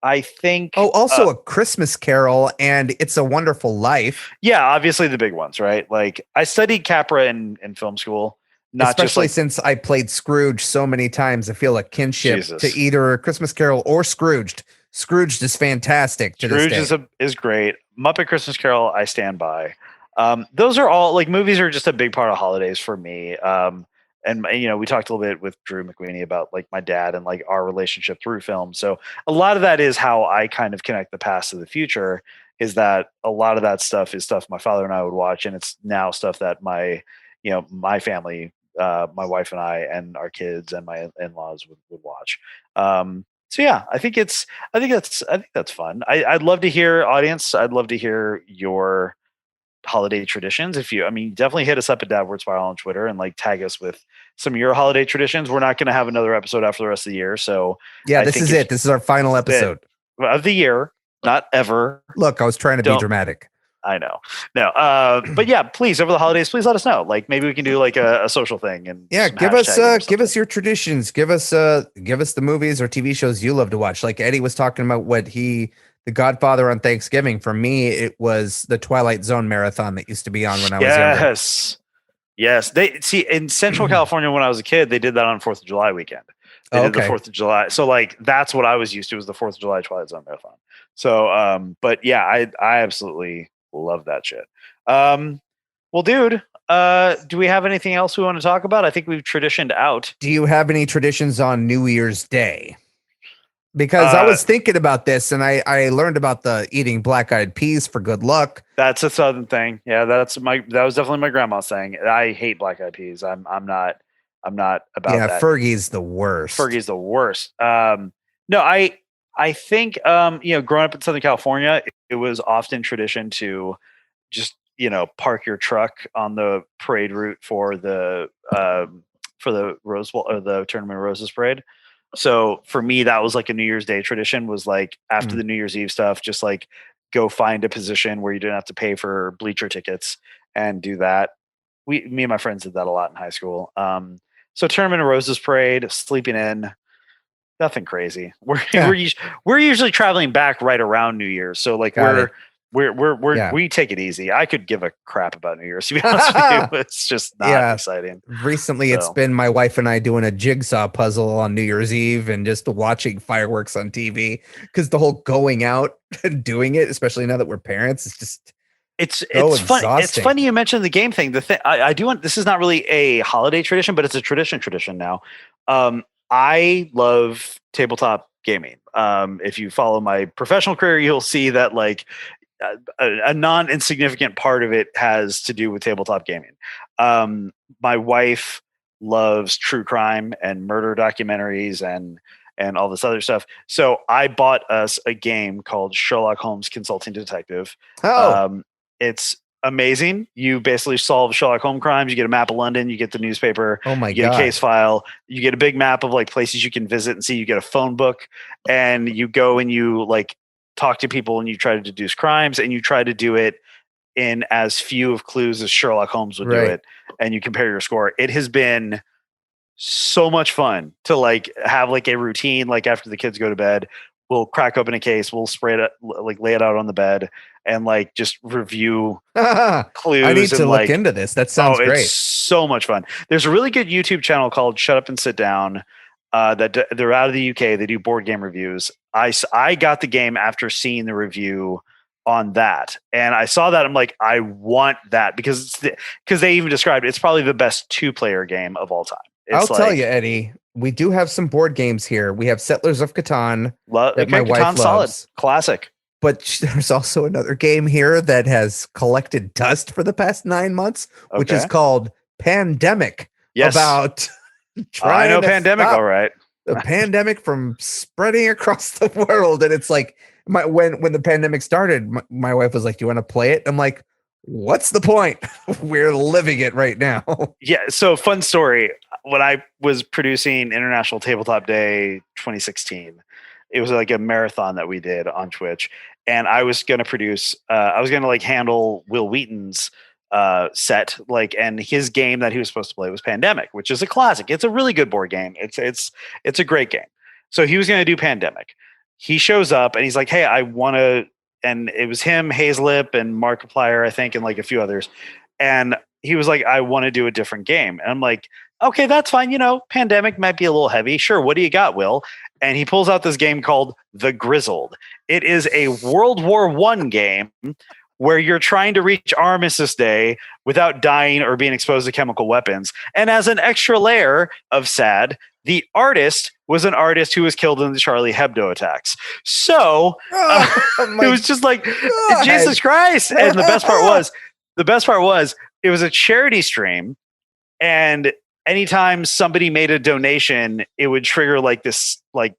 I think, Oh, also A Christmas Carol and It's a Wonderful Life, yeah, obviously the big ones, right? Like I studied Capra in film school, not just especially like since I played Scrooge so many times. I feel a kinship to Jesus. either A Christmas Carol or Scrooged. Scrooged is fantastic to this Scrooge day. is great. Muppet Christmas Carol, I stand by. Those are all like movies are just a big part of holidays for me. And we talked a little bit with Drew McQueenie about like my dad and like our relationship through film. So a lot of that is how I kind of connect the past to the future. Is that a lot of that stuff is stuff my father and I would watch, and it's now stuff that my family, my wife and I, and our kids and my in-laws would watch. So yeah, I think that's fun. I'd love to hear audience. I'd love to hear your holiday traditions. Definitely hit us up at Dadward Spiral on Twitter and like tag us with some of your holiday traditions. We're not going to have another episode after the rest of the year. So Yeah, I this think is if it. This is our final this is it episode. of the year, not ever. Look, I was trying to be Don't dramatic. I know. No. But yeah, please over the holidays, please let us know. Like maybe we can do like a social thing and Yeah, some hashtagging or give us something. your traditions. Give us the movies or TV shows you love to watch. Like Eddie was talking about The Godfather on Thanksgiving. For me, it was the Twilight Zone marathon that used to be on when I was younger. Yes. Yes. They see in Central California when I was a kid, they did that on 4th of July weekend. They did the Okay. 4th of July. So like that's what I was used to was the 4th of July Twilight Zone marathon. So but yeah, I absolutely love that shit. Well, dude, do we have anything else we want to talk about? I think we've traditioned out. Do you have any traditions on New Year's Day? Because I Uh was thinking about this and I learned about the eating black-eyed peas for good luck. that's a southern thing. Yeah, that was definitely my grandma's thing. I hate black eyed peas. I'm not about Yeah, that. Fergie's the worst. Fergie's the worst. No, I think growing up in Southern California, it was often tradition to just park your truck on the parade route for the Rose Bowl or the Tournament of Roses parade. So for me, that was like a New Year's Day tradition. Was like after Mm. the New Year's Eve stuff, just like go find a position where you didn't have to pay for bleacher tickets and do that. Me and my friends did that a lot in high school. So Tournament of Roses parade, sleeping in, nothing crazy. Yeah. We're usually traveling back right around New Year's, so like Got it. Yeah. we take it easy. I could give a crap about New Year's, to be honest with you. It's just not Yeah. exciting. Recently, it's So. been my wife and I doing a jigsaw puzzle on New Year's Eve and just watching fireworks on TV because the whole going out and doing it, especially now that we're parents, is just It's so funny. It's exhausting. funny you mentioned the game thing. The thing I do want. This is not really a holiday tradition, but it's a tradition now. I love tabletop gaming. If you follow my professional career, you'll see that like a non-insignificant part of it has to do with tabletop gaming. My wife loves true crime and murder documentaries and all this other stuff. So I bought us a game called Sherlock Holmes Consulting Detective. Oh, It's amazing. You basically solve Sherlock Holmes crimes. You get a map of London. You get the newspaper. oh my You get a God. case file. You get a big map of like places you can visit and see. You get a phone book, and you go and you like talk to people and you try to deduce crimes, and you try to do it in as few of clues as Sherlock Holmes would do Right. it, and you compare your score. It has been so much fun to like have like a routine. Like after the kids go to bed, we'll crack open a case, we'll spray it, like lay it out on the bed, and like just review I clues need to and look like into this. That oh, sounds it's great. so much fun. There's a really good YouTube channel called Shut Up and Sit Down. They're out of the UK. They do board game reviews. I got the game after seeing the review on that, and I saw that. I'm like, I want that because they even described it's probably the best 2-player game of all time. I'll It's tell like you, Eddie, we do have some board games here. We have Settlers of Catan that my wife Catan's solid, loves. classic. But there's also another game here that has collected dust for the past 9 months, which is Okay. called Pandemic. Yes. About I trying know to Pandemic, stop all right. the pandemic from spreading across the world. And it's like when the pandemic started, my wife was like, "Do you want to play it?" I'm like, "What's the point? We're living it right now." Yeah. So fun story. When I was producing International Tabletop Day 2016, it was like a marathon that we did on Twitch, and I was going to produce. I was going to like handle Will Wheaton's set, like, and his game that he was supposed to play was Pandemic, which is a classic. It's a really good board game. It's a great game. So he was going to do Pandemic. He shows up and he's like, "Hey, I want to." And it was him, Hazlip, and Markiplier, I think, and like a few others. And he was like, "I want to do a different game." And I'm like, "Okay, that's fine. You know, Pandemic might be a little heavy. Sure. What do you got, Will?" And he pulls out this game called The Grizzled. It is a World War I game where you're trying to reach Armistice Day without dying or being exposed to chemical weapons. And as an extra layer of sad, the artist was an artist who was killed in the Charlie Hebdo attacks. So it was just like, God. Jesus Christ. And the best part was it was a charity stream. And anytime somebody made a donation, it would trigger like this like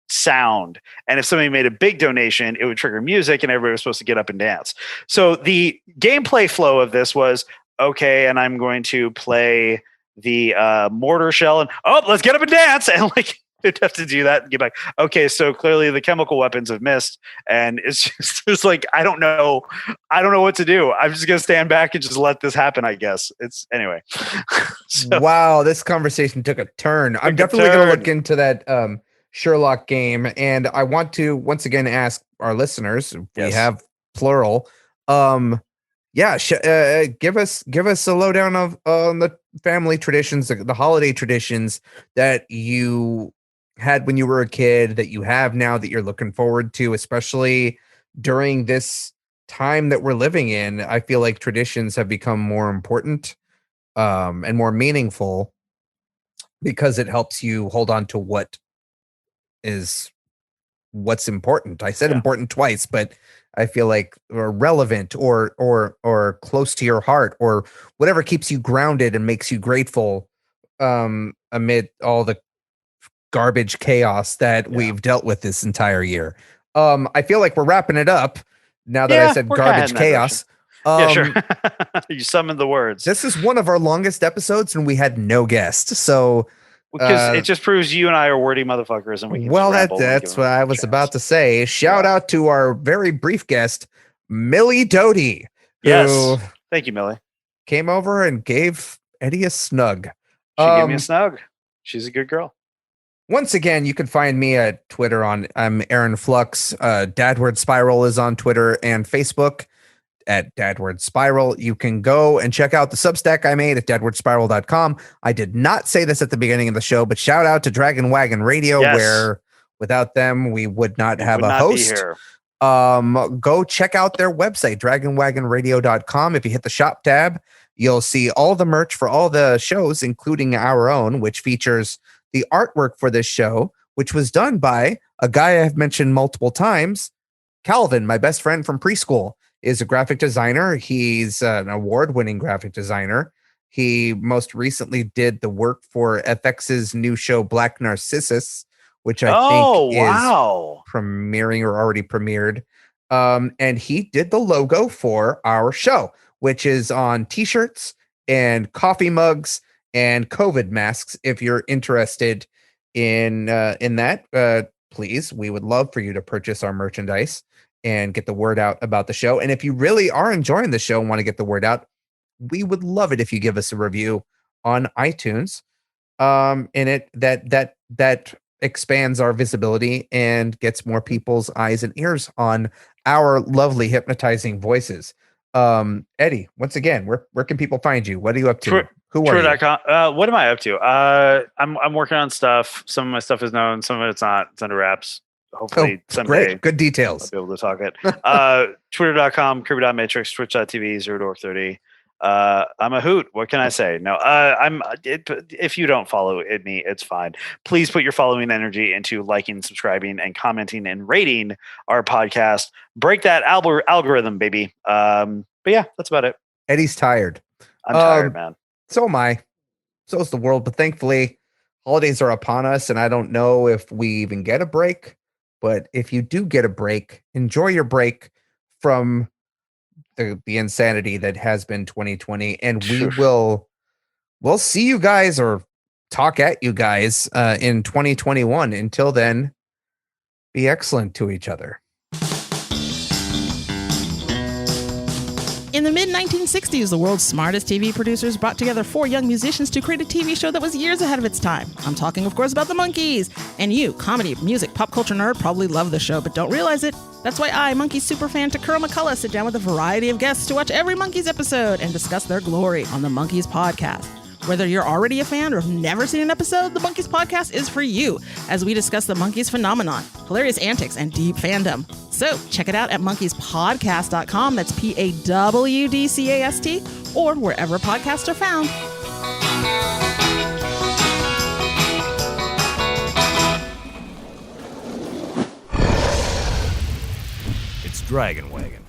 sound. And if somebody made a big donation, it would trigger music and everybody was supposed to get up and dance. So the gameplay flow of this was, okay, and I'm going to play the mortar shell and let's get up and dance. And like you'd have to do that and get back. Okay, so clearly the chemical weapons have missed. And it's like, I don't know what to do. I'm just gonna stand back and just let this happen, I guess. It's anyway. So, wow, this conversation took a turn. I'm definitely gonna look into that Sherlock game, and I want to once again ask our listeners, if we have plural, give us a lowdown of on the family traditions, the holiday traditions that you had when you were a kid, that you have now, that you're looking forward to, especially during this time that we're living in. I feel like traditions have become more important and more meaningful because it helps you hold on to what's important. I said important twice, but I feel like relevant or close to your heart, or whatever keeps you grounded and makes you grateful amid all the garbage chaos that we've dealt with this entire year. I feel like we're wrapping it up now that I said garbage chaos. Yeah, sure. You summoned the words. This is one of our longest episodes, and we had no guest. So because it just proves you and I are wordy motherfuckers, and we can that's what I was about to say. Shout out to our very brief guest, Millie Doty. Yes, thank you, Millie. Came over and gave Eddie a snug. She gave me a snug. She's a good girl. Once again, you can find me at Twitter I'm Aaron Flux. Dadward Spiral is on Twitter and Facebook at Dadward Spiral. You can go and check out the Substack I made at dadwardspiral.com. I did not say this at the beginning of the show, but shout out to Dragon Wagon Radio, where without them, we would not have a host. Go check out their website, dragonwagonradio.com. If you hit the shop tab, you'll see all the merch for all the shows, including our own, which features the artwork for this show, which was done by a guy I've mentioned multiple times, Calvin, my best friend from preschool. Is a graphic designer. He's an award-winning graphic designer. He most recently did the work for FX's new show Black Narcissus, which I think is premiering or already premiered. And he did the logo for our show, which is on t-shirts and coffee mugs and COVID masks. If you're interested in that, please, we would love for you to purchase our merchandise and get the word out about the show. And if you really are enjoying the show and want to get the word out, we would love it if you give us a review on iTunes. In it that expands our visibility and gets more people's eyes and ears on our lovely hypnotizing voices. Eddie, once again, where can people find you? What are you up to? Who are you? Twitter.com. What am I up to? I'm working on stuff. Some of my stuff is known, some of it's not. It's under wraps. Hopefully someday. Great. Good details. I'll be able to talk it. Twitter.com, Kirby.matrix, Twitch.tv, 0dork30. I'm a hoot. What can I say? No, if you don't follow me, it's fine. Please put your following energy into liking, subscribing, and commenting and rating our podcast. Break that algorithm, baby. But yeah, that's about it. Eddie's tired. I'm tired, man. So am I. So is the world. But thankfully, holidays are upon us, and I don't know if we even get a break. But if you do get a break, enjoy your break from the insanity that has been 2020, and we'll see you guys or talk at you guys in 2021. Until then, be excellent to each other. In the mid-1960s, the world's smartest TV producers brought together 4 young musicians to create a TV show that was years ahead of its time. I'm talking, of course, about the Monkees. And you, comedy, music, pop culture nerd, probably love the show, but don't realize it. That's why I, Monkees superfan Takura McCullough, sit down with a variety of guests to watch every Monkees episode and discuss their glory on the Monkees podcast. Whether you're already a fan or have never seen an episode, the Monkees podcast is for you, as we discuss the Monkees phenomenon, hilarious antics, and deep fandom. So check it out at monkeespodcast.com, that's PAWDCAST, or wherever podcasts are found. It's Dragon Wagon.